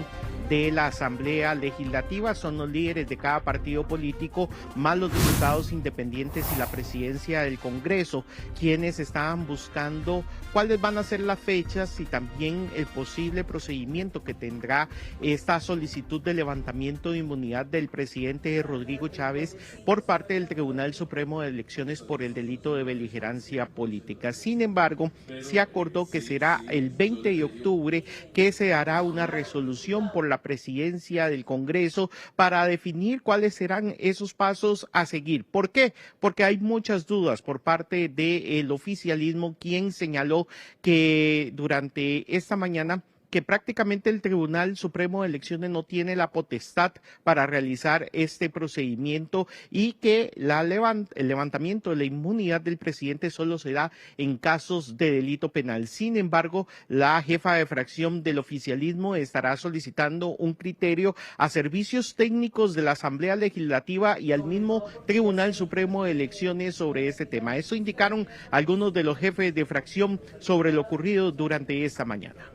de la Asamblea Legislativa. Son los líderes de cada partido político, más los diputados independientes y la presidencia del Congreso, quienes estaban buscando cuáles van a ser las fechas y también el posible procedimiento que tendrá esta solicitud de levantamiento de inmunidad del presidente Rodrigo Chávez por parte del Tribunal Supremo de Elecciones por el delito de beligerancia política. Sin embargo, se acordó que será el 20 de octubre que se hará una resolución por la presidencia del Congreso para definir cuáles serán esos pasos a seguir. ¿Por qué? Porque hay muchas dudas por parte del oficialismo, quien señaló que durante esta mañana que prácticamente el Tribunal Supremo de Elecciones no tiene la potestad para realizar este procedimiento y que el levantamiento de la inmunidad del presidente solo se da en casos de delito penal. Sin embargo, la jefa de fracción del oficialismo estará solicitando un criterio a servicios técnicos de la Asamblea Legislativa y al mismo Tribunal Supremo de Elecciones sobre este tema. Eso indicaron algunos de los jefes de fracción sobre lo ocurrido durante esta mañana.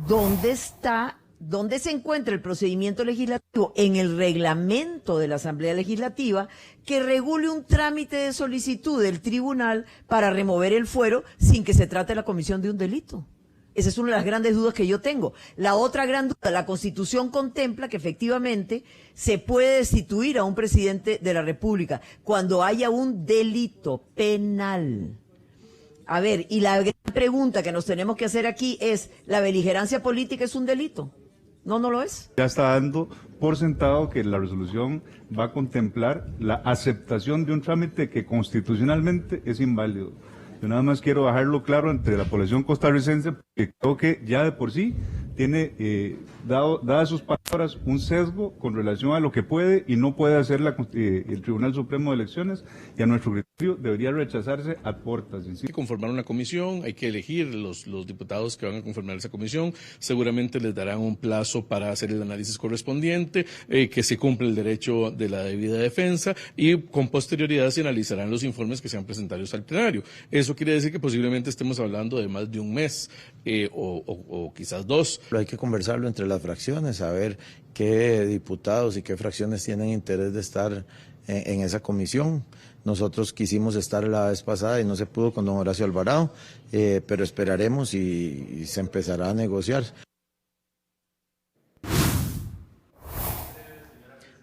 ¿Dónde se encuentra el procedimiento legislativo? En el reglamento de la Asamblea Legislativa que regule un trámite de solicitud del tribunal para remover el fuero sin que se trate la comisión de un delito. Esa es una de las grandes dudas que yo tengo. La otra gran duda, la Constitución contempla que efectivamente se puede destituir a un presidente de la República cuando haya un delito penal. A ver, y la gran pregunta que nos tenemos que hacer aquí es, ¿la beligerancia política es un delito? No, no lo es. Ya está dando por sentado que la resolución va a contemplar la aceptación de un trámite que constitucionalmente es inválido. Yo nada más quiero dejarlo claro ante la población costarricense, porque creo que ya de por sí tiene dadas sus palabras un sesgo con relación a lo que puede y no puede hacer el Tribunal Supremo de Elecciones, y a nuestro criterio debería rechazarse ad portas. Hay que conformar una comisión, hay que elegir los diputados que van a conformar esa comisión, seguramente les darán un plazo para hacer el análisis correspondiente, que se cumpla el derecho de la debida defensa y con posterioridad se analizarán los informes que sean presentados al plenario. Eso quiere decir que posiblemente estemos hablando de más de un mes o quizás 2. Hay que conversarlo entre las fracciones, saber qué diputados y qué fracciones tienen interés de estar en esa comisión. Nosotros quisimos estar la vez pasada y no se pudo con don Horacio Alvarado, pero esperaremos y se empezará a negociar.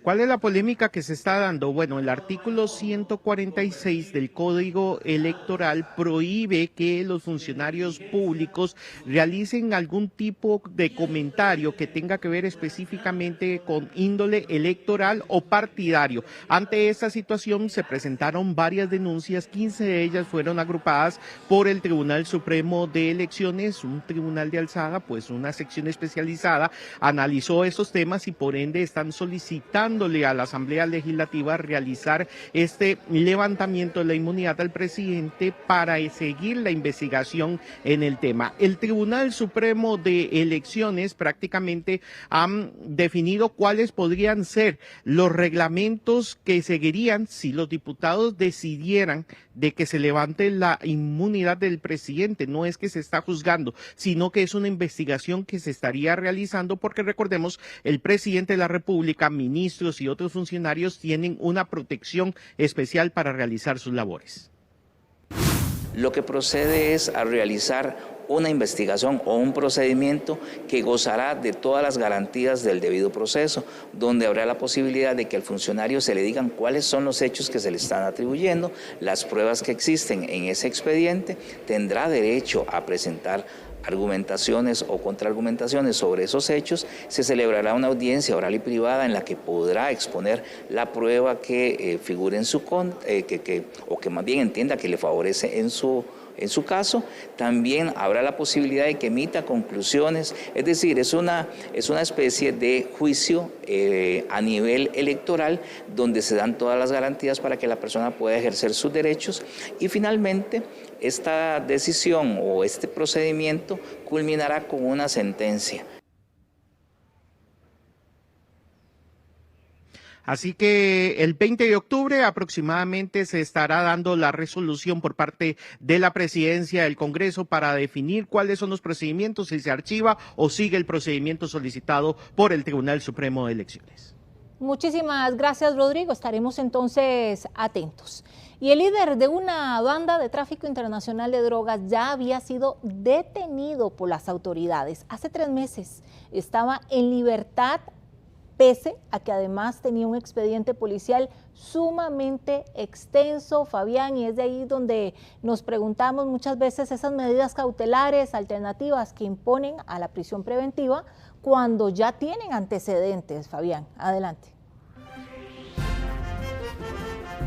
¿Cuál es la polémica que se está dando? Bueno, el artículo 146 del Código Electoral prohíbe que los funcionarios públicos realicen algún tipo de comentario que tenga que ver específicamente con índole electoral o partidario. Ante esta situación se presentaron varias denuncias, 15 de ellas fueron agrupadas por el Tribunal Supremo de Elecciones, un tribunal de alzada, pues una sección especializada analizó esos temas y por ende están solicitando a la Asamblea Legislativa realizar este levantamiento de la inmunidad al presidente para seguir la investigación en el tema. El Tribunal Supremo de Elecciones prácticamente han definido cuáles podrían ser los reglamentos que seguirían si los diputados decidieran de que se levante la inmunidad del presidente. No es que se está juzgando, sino que es una investigación que se estaría realizando porque recordemos, el presidente de la República, ministros y otros funcionarios tienen una protección especial para realizar sus labores. Lo que procede es a realizar una investigación o un procedimiento que gozará de todas las garantías del debido proceso, donde habrá la posibilidad de que al funcionario se le digan cuáles son los hechos que se le están atribuyendo, las pruebas que existen en ese expediente, tendrá derecho a presentar argumentaciones o contraargumentaciones sobre esos hechos, se celebrará una audiencia oral y privada en la que podrá exponer la prueba que figure en su o que más bien entienda que le favorece en su en su caso, también habrá la posibilidad de que emita conclusiones, es decir, es una especie de juicio a nivel electoral donde se dan todas las garantías para que la persona pueda ejercer sus derechos y finalmente esta decisión o este procedimiento culminará con una sentencia. Así que el 20 de octubre aproximadamente se estará dando la resolución por parte de la Presidencia del Congreso para definir cuáles son los procedimientos, si se archiva o sigue el procedimiento solicitado por el Tribunal Supremo de Elecciones. Muchísimas gracias, Rodrigo. Estaremos entonces atentos. Y el líder de una banda de tráfico internacional de drogas ya había sido detenido por las autoridades. Hace 3 meses estaba en libertad, pese a que además tenía un expediente policial sumamente extenso, Fabián, y es de ahí donde nos preguntamos muchas veces esas medidas cautelares, alternativas que imponen a la prisión preventiva cuando ya tienen antecedentes. Fabián, adelante.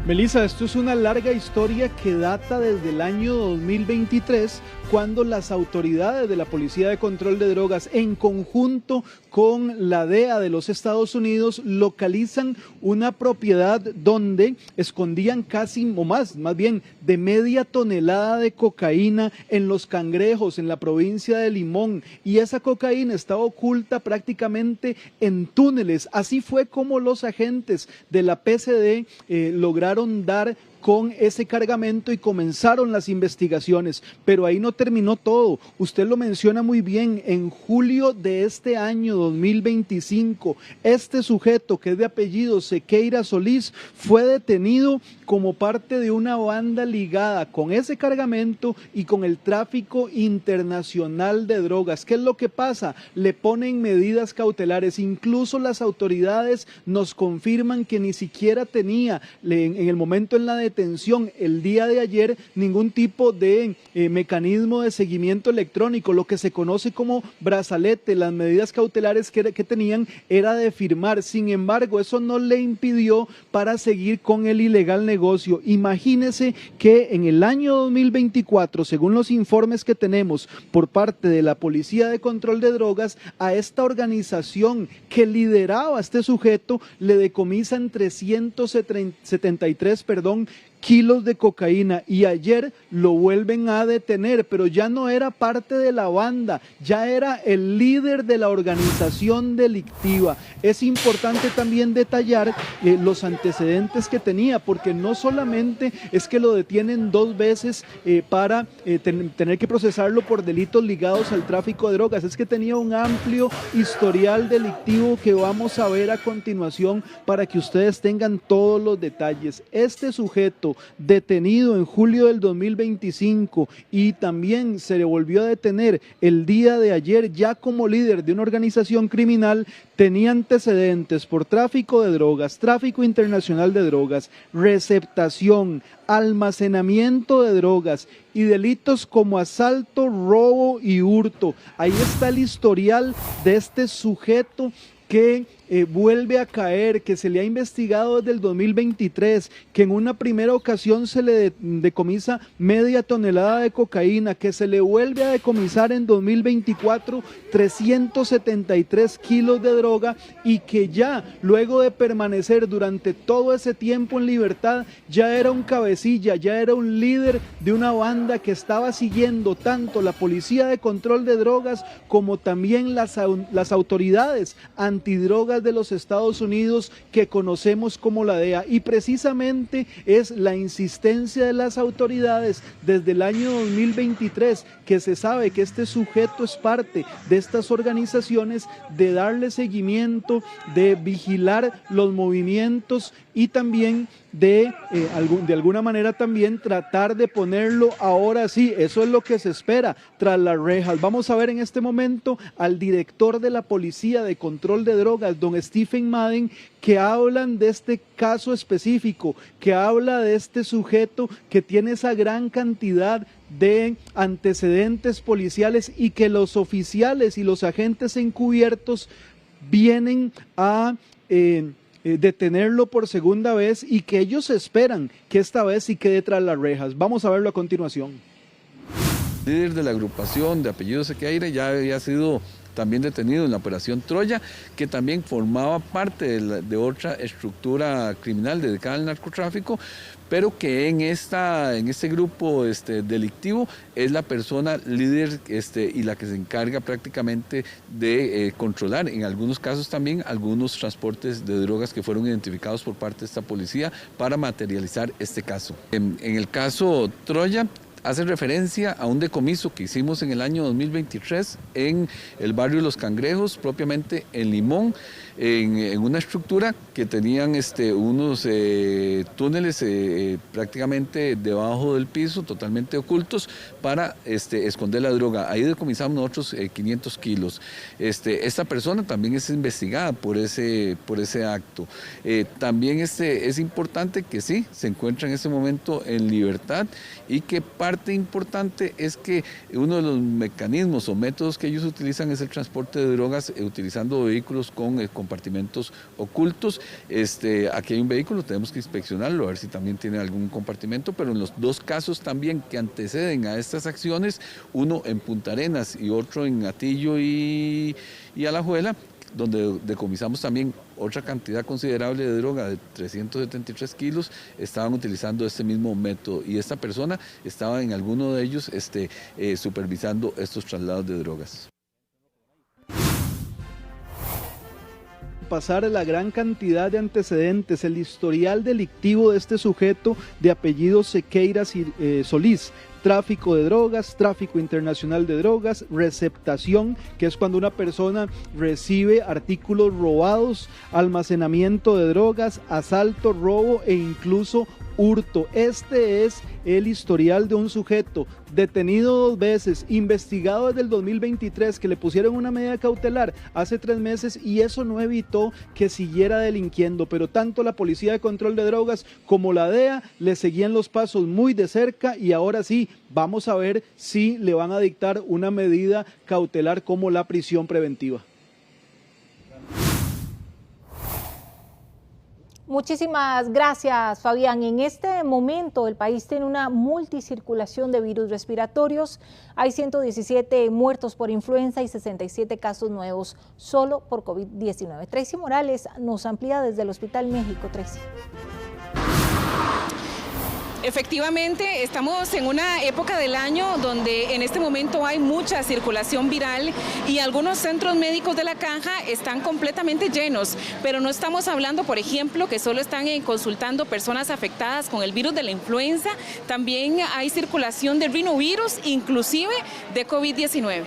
Melissa, esto es una larga historia que data desde el año 2023, cuando las autoridades de la Policía de Control de Drogas, en conjunto con la DEA de los Estados Unidos, localizan una propiedad donde escondían casi, o más bien, de media tonelada de cocaína en Los Cangrejos, en la provincia de Limón, y esa cocaína estaba oculta prácticamente en túneles. Así fue como los agentes de la PCD lograron dar con ese cargamento y comenzaron las investigaciones, pero ahí no terminó todo. Usted lo menciona muy bien, en julio de este año 2025, este sujeto, que es de apellido Sequeira Solís, fue detenido como parte de una banda ligada con ese cargamento y con el tráfico internacional de drogas. ¿Qué es lo que pasa? Le ponen medidas cautelares, incluso las autoridades nos confirman que ni siquiera tenía en el momento en la detención el día de ayer ningún tipo de mecanismo de seguimiento electrónico, lo que se conoce como brazalete. Las medidas cautelares que tenían era de firmar. Sin embargo, eso no le impidió para seguir con el ilegal negocio. Imagínese que en el año 2024, según los informes que tenemos por parte de la Policía de Control de Drogas, a esta organización que lideraba este sujeto le decomisan 373 kilos de cocaína, y ayer lo vuelven a detener, pero ya no era parte de la banda, ya era el líder de la organización delictiva. Es importante también detallar los antecedentes que tenía, porque no solamente es que lo detienen 2 veces para tener que procesarlo por delitos ligados al tráfico de drogas, es que tenía un amplio historial delictivo que vamos a ver a continuación para que ustedes tengan todos los detalles. Este sujeto, detenido en julio del 2025, y también se le volvió a detener el día de ayer ya como líder de una organización criminal, tenía antecedentes por tráfico de drogas, tráfico internacional de drogas, receptación, almacenamiento de drogas y delitos como asalto, robo y hurto. Ahí está el historial de este sujeto que vuelve a caer, que se le ha investigado desde el 2023, que en una primera ocasión se le decomisa media tonelada de cocaína, que se le vuelve a decomisar en 2024 373 kilos de droga, y que ya luego de permanecer durante todo ese tiempo en libertad ya era un cabecilla, ya era un líder de una banda que estaba siguiendo tanto la Policía de Control de Drogas como también las autoridades antidrogas de los Estados Unidos, que conocemos como la DEA. Y precisamente es la insistencia de las autoridades desde el año 2023, que se sabe que este sujeto es parte de estas organizaciones, de darle seguimiento, de vigilar los movimientos y también de alguna manera también tratar de ponerlo ahora sí, eso es lo que se espera, tras las rejas. Vamos a ver en este momento al director de la Policía de Control de Drogas, don Stephen Madden, que hablan de este caso específico, que habla de este sujeto que tiene esa gran cantidad de antecedentes policiales y que los oficiales y los agentes encubiertos vienen a detenerlo por segunda vez, y que ellos esperan que esta vez sí quede tras las rejas. Vamos a verlo a continuación. líder de la agrupación de apellido Sequeira ya había sido también detenido en la operación Troya, que también formaba parte de otra estructura criminal dedicada al narcotráfico, pero que en este grupo delictivo es la persona líder y la que se encarga prácticamente de controlar, en algunos casos también, algunos transportes de drogas que fueron identificados por parte de esta policía para materializar este caso. En el caso Troya, hace referencia a un decomiso que hicimos en el año 2023 en el barrio Los Cangrejos, propiamente en Limón, en una estructura que tenían unos túneles prácticamente debajo del piso, totalmente ocultos, para esconder la droga. Ahí decomisamos nosotros 500 kilos. Esta persona también es investigada por ese acto. También es importante que sí, se encuentra en este momento en libertad, y que parte importante es que uno de los mecanismos o métodos que ellos utilizan es el transporte de drogas utilizando vehículos con compartimentos ocultos. Aquí hay un vehículo, tenemos que inspeccionarlo, a ver si también tiene algún compartimento, pero en los dos casos también que anteceden a estas acciones, uno en Punta Arenas y otro en Atillo y Alajuela, donde decomisamos también otra cantidad considerable de droga de 373 kilos, estaban utilizando este mismo método, y esta persona estaba en alguno de ellos supervisando estos traslados de drogas. Pasar la gran cantidad de antecedentes, el historial delictivo de este sujeto de apellido Sequeira Solís: tráfico de drogas, tráfico internacional de drogas, receptación, que es cuando una persona recibe artículos robados, almacenamiento de drogas, asalto, robo e incluso hurto. Este es el historial de un sujeto detenido 2 veces, investigado desde el 2023, que le pusieron una medida cautelar hace 3 meses, y eso no evitó que siguiera delinquiendo, pero tanto la Policía de Control de Drogas como la DEA le seguían los pasos muy de cerca, y ahora sí, vamos a ver si le van a dictar una medida cautelar como la prisión preventiva. Muchísimas gracias, Fabián. En este momento el país tiene una multicirculación de virus respiratorios. Hay 117 muertos por influenza y 67 casos nuevos solo por COVID-19. Tracy Morales nos amplía desde el Hospital México. Tracy. Efectivamente, estamos en una época del año donde en este momento hay mucha circulación viral y algunos centros médicos de La Caja están completamente llenos, pero no estamos hablando, por ejemplo, que solo están consultando personas afectadas con el virus de la influenza, también hay circulación de rinovirus, inclusive de COVID-19.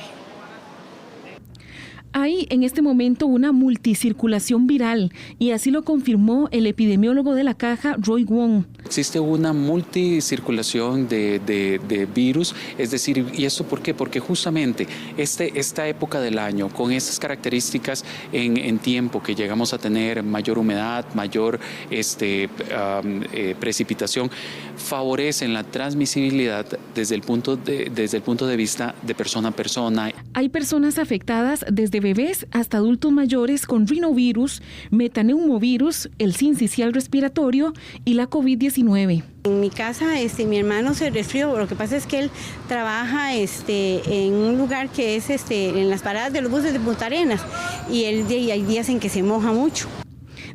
Hay en este momento una multicirculación viral y así lo confirmó el epidemiólogo de La Caja, Roy Wong. Existe una multicirculación de virus, es decir, ¿y esto por qué? Porque justamente esta época del año, con estas características en tiempo que llegamos a tener mayor humedad, mayor precipitación, favorecen la transmisibilidad desde el punto de vista de persona a persona. Hay personas afectadas desde bebés hasta adultos mayores con rinovirus, metaneumovirus, el sincicial respiratorio y la COVID-19. En mi casa, mi hermano se resfrió. Lo que pasa es que él trabaja en un lugar que es en las paradas de los buses de Punta Arenas, y hay días en que se moja mucho.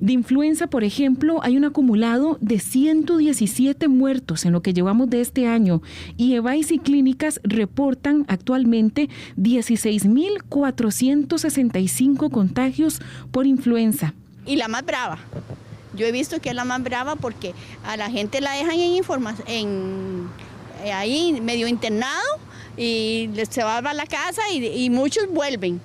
De influenza, por ejemplo, hay un acumulado de 117 muertos en lo que llevamos de este año, y EVAIS y clínicas reportan actualmente 16.465 contagios por influenza. Y la más brava. Yo he visto que es la más brava porque a la gente la dejan ahí medio internado y se va a la casa y muchos vuelven.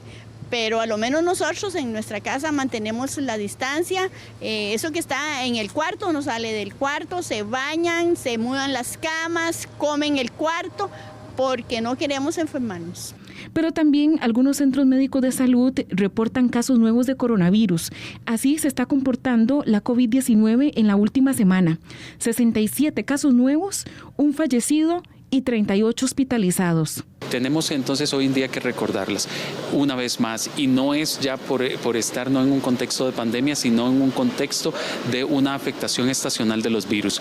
Pero a lo menos nosotros en nuestra casa mantenemos la distancia, eso que está en el cuarto no sale del cuarto, se bañan, se mudan las camas, comen el cuarto, porque no queremos enfermarnos. Pero también algunos centros médicos de salud reportan casos nuevos de coronavirus. Así se está comportando la COVID-19 en la última semana. 67 casos nuevos, un fallecido y 38 hospitalizados. Tenemos entonces hoy en día que recordarlas una vez más, y no es ya por estar no en un contexto de pandemia, sino en un contexto de una afectación estacional de los virus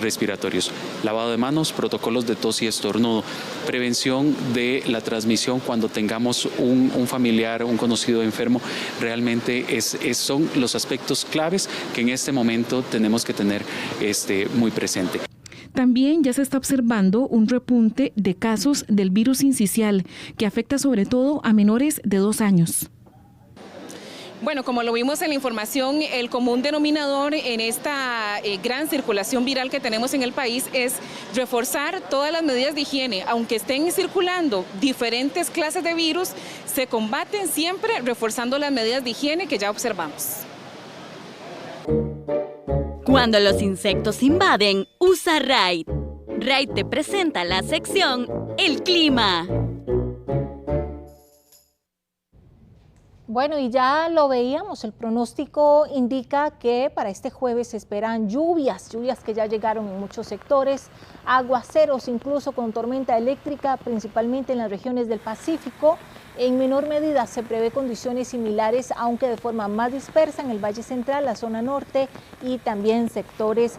respiratorios. Lavado de manos, protocolos de tos y estornudo, prevención de la transmisión cuando tengamos un familiar, un conocido enfermo. Realmente son los aspectos claves que en este momento tenemos que tener muy presente. También ya se está observando un repunte de casos del virus sincicial que afecta sobre todo a menores de 2 años. Bueno, como lo vimos en la información, el común denominador en esta gran circulación viral que tenemos en el país es reforzar todas las medidas de higiene. Aunque estén circulando diferentes clases de virus, se combaten siempre reforzando las medidas de higiene que ya observamos. Cuando los insectos invaden, usa Raid. Raid te presenta la sección El Clima. Bueno, y ya lo veíamos, el pronóstico indica que para este jueves se esperan lluvias que ya llegaron en muchos sectores, aguaceros incluso con tormenta eléctrica, principalmente en las regiones del Pacífico. En menor medida se prevé condiciones similares, aunque de forma más dispersa en el Valle Central, la zona norte y también sectores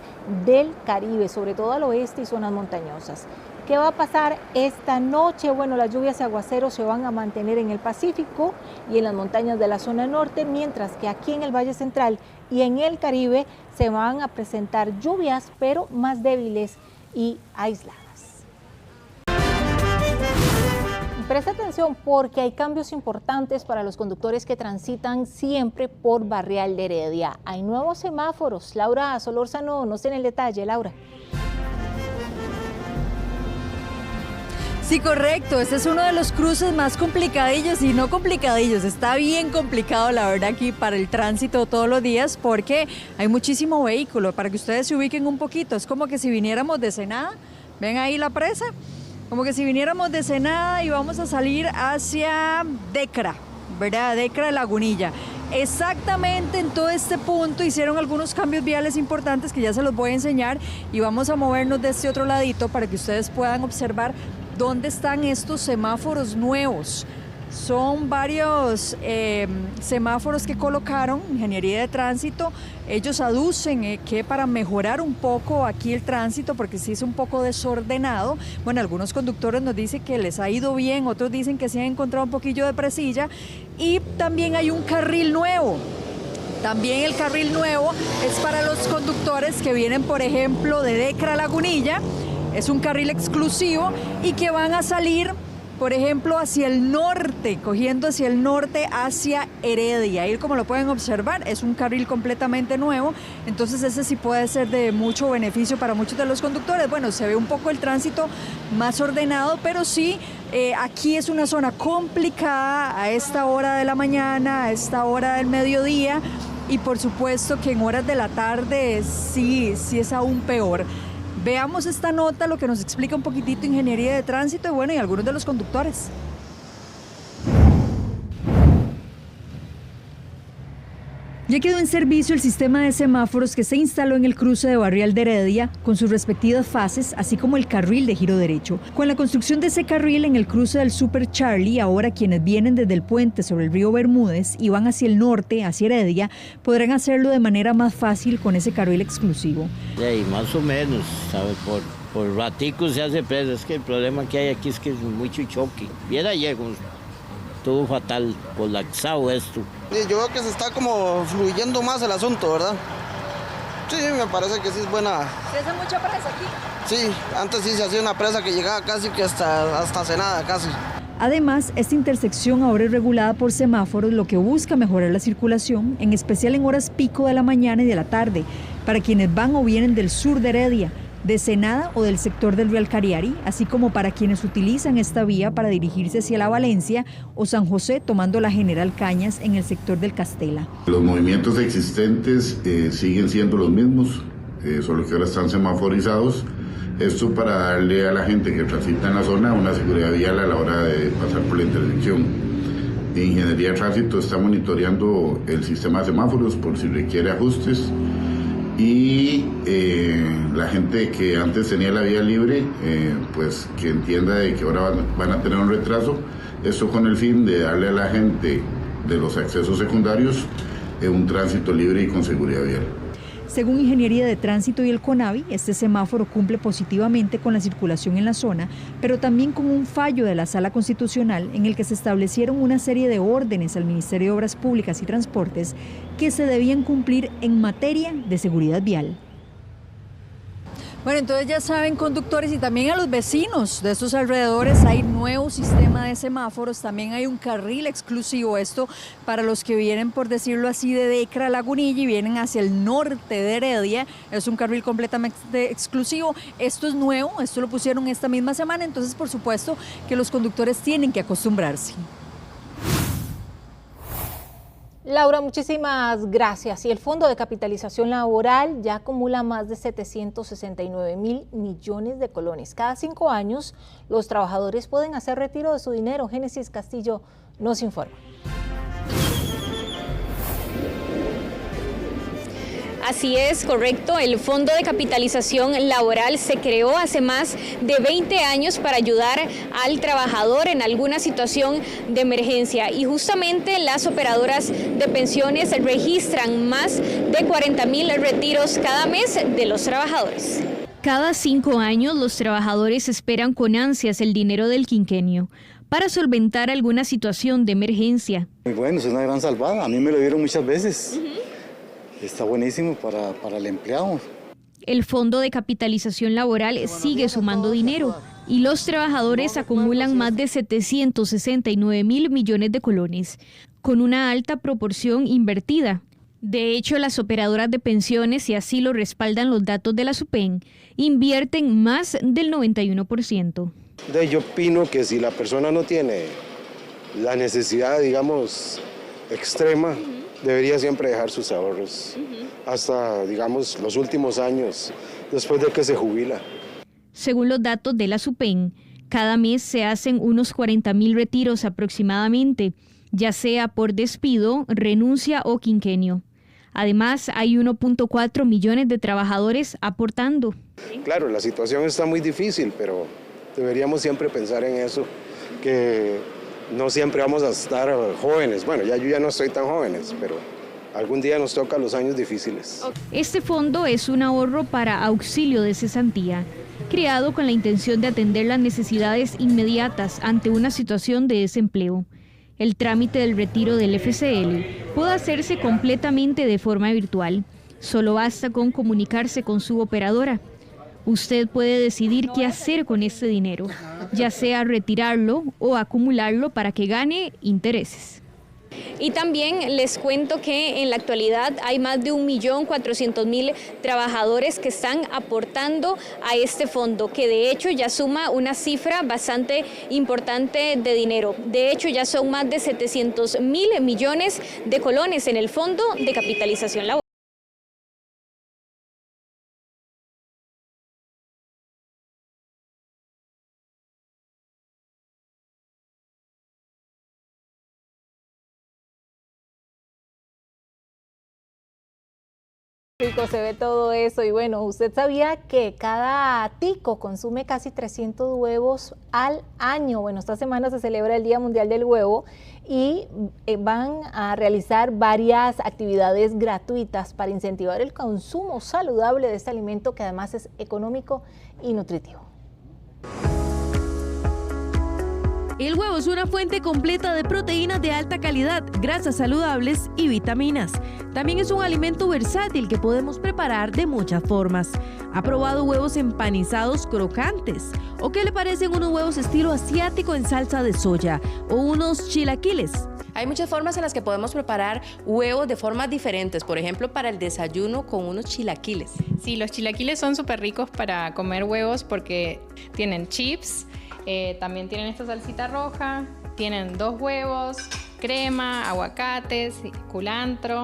del Caribe, sobre todo al oeste y zonas montañosas. ¿Qué va a pasar esta noche? Bueno, las lluvias y aguaceros se van a mantener en el Pacífico y en las montañas de la zona norte, mientras que aquí en el Valle Central y en el Caribe se van a presentar lluvias, pero más débiles y aisladas. Presta atención porque hay cambios importantes para los conductores que transitan siempre por Barrial de Heredia. Hay nuevos semáforos. Laura Solórzano nos tiene el detalle. Laura. Sí, correcto. Este es uno de los cruces más complicadillos y no complicadillos. Está bien complicado, la verdad, aquí para el tránsito todos los días porque hay muchísimo vehículo. Para que ustedes se ubiquen un poquito, es como que si viniéramos de Ensenada, ven ahí la presa, como que si viniéramos de Ensenada y vamos a salir hacia Decra, ¿verdad? Decra, Lagunilla. Exactamente en todo este punto hicieron algunos cambios viales importantes que ya se los voy a enseñar y vamos a movernos de este otro ladito para que ustedes puedan observar dónde están estos semáforos nuevos. Son varios semáforos que colocaron Ingeniería de Tránsito. Ellos aducen que para mejorar un poco aquí el tránsito, porque sí es un poco desordenado. Bueno, algunos conductores nos dicen que les ha ido bien, otros dicen que se han encontrado un poquillo de presilla. Y también hay un carril nuevo. También el carril nuevo es para los conductores que vienen, por ejemplo, de Decra a Lagunilla. Es un carril exclusivo y que van a salir, por ejemplo, hacia el norte, cogiendo hacia el norte, hacia Heredia. Ahí, como lo pueden observar, es un carril completamente nuevo, entonces ese sí puede ser de mucho beneficio para muchos de los conductores. Bueno, se ve un poco el tránsito más ordenado, pero sí, aquí es una zona complicada a esta hora de la mañana, a esta hora del mediodía, y por supuesto que en horas de la tarde sí es aún peor. Veamos esta nota, lo que nos explica un poquitito Ingeniería de Tránsito y bueno, y algunos de los conductores. Ya quedó en servicio el sistema de semáforos que se instaló en el cruce de Barrial de Heredia con sus respectivas fases, así como el carril de giro derecho. Con la construcción de ese carril en el cruce del Super Charlie, ahora quienes vienen desde el puente sobre el río Bermúdez y van hacia el norte, hacia Heredia, podrán hacerlo de manera más fácil con ese carril exclusivo. Sí, más o menos, ¿sabe? Por raticos se hace presa. Es que el problema que hay aquí es que es mucho choque. Bien ayer, todo fatal, colapsado esto. Yo veo que se está como fluyendo más el asunto, ¿verdad? Sí, me parece que sí es buena. ¿Se hace mucha presa aquí? Sí, antes sí se hacía una presa que llegaba casi que hasta Ensenada, casi. Además, esta intersección ahora es regulada por semáforos, lo que busca mejorar la circulación, en especial en horas pico de la mañana y de la tarde, para quienes van o vienen del sur de Heredia, de Ensenada o del sector del Real Cariari, así como para quienes utilizan esta vía para dirigirse hacia La Valencia o San José tomando la General Cañas en el sector del Castela. Los movimientos existentes siguen siendo los mismos, solo que ahora están semaforizados. Esto para darle a la gente que transita en la zona una seguridad vial a la hora de pasar por la intersección. Ingeniería de Tránsito está monitoreando el sistema de semáforos por si requiere ajustes y la gente que antes tenía la vía libre, pues que entienda de que ahora van a tener un retraso, esto con el fin de darle a la gente de los accesos secundarios un tránsito libre y con seguridad vial. Según Ingeniería de Tránsito y el CONAVI, este semáforo cumple positivamente con la circulación en la zona, pero también con un fallo de la Sala Constitucional en el que se establecieron una serie de órdenes al Ministerio de Obras Públicas y Transportes que se debían cumplir en materia de seguridad vial. Bueno, entonces ya saben, conductores y también a los vecinos de estos alrededores, hay nuevo sistema de semáforos, también hay un carril exclusivo, esto para los que vienen, por decirlo así, de Decra, Lagunilla y vienen hacia el norte de Heredia, es un carril completamente exclusivo, esto es nuevo, esto lo pusieron esta misma semana, entonces por supuesto que los conductores tienen que acostumbrarse. Laura, muchísimas gracias. Y el Fondo de Capitalización Laboral ya acumula más de 769.000 millones de colones. Cada 5 años, los trabajadores pueden hacer retiro de su dinero. Génesis Castillo nos informa. Así es, correcto. El Fondo de Capitalización Laboral se creó hace más de 20 años para ayudar al trabajador en alguna situación de emergencia. Y justamente las operadoras de pensiones registran más de 40.000 retiros cada mes de los trabajadores. Cada 5 años los trabajadores esperan con ansias el dinero del quinquenio para solventar alguna situación de emergencia. Muy bueno, es una gran salvada. A mí me lo dieron muchas veces. Está buenísimo para el empleado. El Fondo de Capitalización Laboral sigue sumando dinero y los trabajadores acumulan más de 769.000 millones de colones, con una alta proporción invertida. De hecho, las operadoras de pensiones, y así lo respaldan los datos de la SUPEN, invierten más del 91%. Yo opino que si la persona no tiene la necesidad, digamos, extrema, debería siempre dejar sus ahorros hasta, digamos, los últimos años, después de que se jubila. Según los datos de la SUPEN, cada mes se hacen unos 40.000 retiros aproximadamente, ya sea por despido, renuncia o quinquenio. Además, hay 1.4 millones de trabajadores aportando. Claro, la situación está muy difícil, pero deberíamos siempre pensar en eso, que no siempre vamos a estar jóvenes. Bueno, yo ya no estoy tan jóvenes, pero algún día nos toca los años difíciles. Este fondo es un ahorro para auxilio de cesantía, creado con la intención de atender las necesidades inmediatas ante una situación de desempleo. El trámite del retiro del FCL puede hacerse completamente de forma virtual. Solo basta con comunicarse con su operadora. Usted puede decidir qué hacer con este dinero, ya sea retirarlo o acumularlo para que gane intereses. Y también les cuento que en la actualidad hay más de 1.400.000 trabajadores que están aportando a este fondo, que de hecho ya suma una cifra bastante importante de dinero. De hecho, ya son más de 700.000 millones de colones en el Fondo de Capitalización Laboral. Rico se ve todo eso. Y bueno, ¿usted sabía que cada tico consume casi 300 huevos al año? Bueno, esta semana se celebra el Día Mundial del Huevo y van a realizar varias actividades gratuitas para incentivar el consumo saludable de este alimento, que además es económico y nutritivo. El huevo es una fuente completa de proteínas de alta calidad, grasas saludables y vitaminas. También es un alimento versátil que podemos preparar de muchas formas. ¿Ha probado huevos empanizados crocantes? ¿O qué le parecen unos huevos estilo asiático en salsa de soya? ¿O unos chilaquiles? Hay muchas formas en las que podemos preparar huevos de formas diferentes, por ejemplo, para el desayuno con unos chilaquiles. Sí, los chilaquiles son súper ricos para comer huevos porque tienen chips, también tienen esta salsita roja, tienen 2 huevos, crema, aguacates, culantro,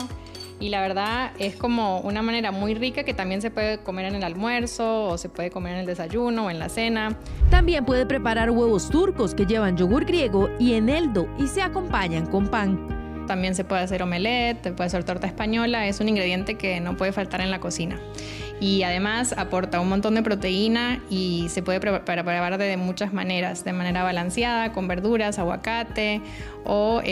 y la verdad es como una manera muy rica que también se puede comer en el almuerzo o se puede comer en el desayuno o en la cena. También puede preparar huevos turcos que llevan yogur griego y eneldo y se acompañan con pan. también se puede hacer omelette, se puede hacer torta española, es un ingrediente que no puede faltar en la cocina. Y además aporta un montón de proteína y se puede preparar de muchas maneras, de manera balanceada, con verduras, aguacate o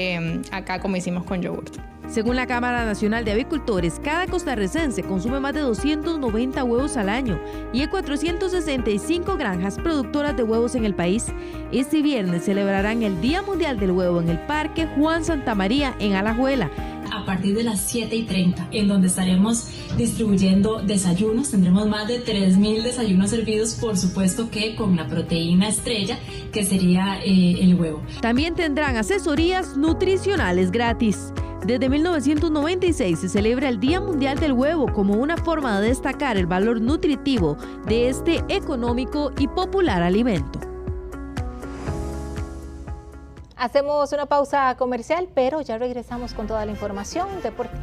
acá como hicimos con yogurt. Según la Cámara Nacional de Avicultores, cada costarricense consume más de 290 huevos al año y hay 465 granjas productoras de huevos en el país. Este viernes celebrarán el Día Mundial del Huevo en el Parque Juan Santamaría en Alajuela. A partir de las 7:30, en donde estaremos distribuyendo desayunos. Tendremos más de 3.000 desayunos servidos, por supuesto que con la proteína estrella, que sería el huevo. También tendrán asesorías nutricionales gratis. Desde 1996 se celebra el Día Mundial del Huevo como una forma de destacar el valor nutritivo de este económico y popular alimento. Hacemos una pausa comercial, pero ya regresamos con toda la información deportiva.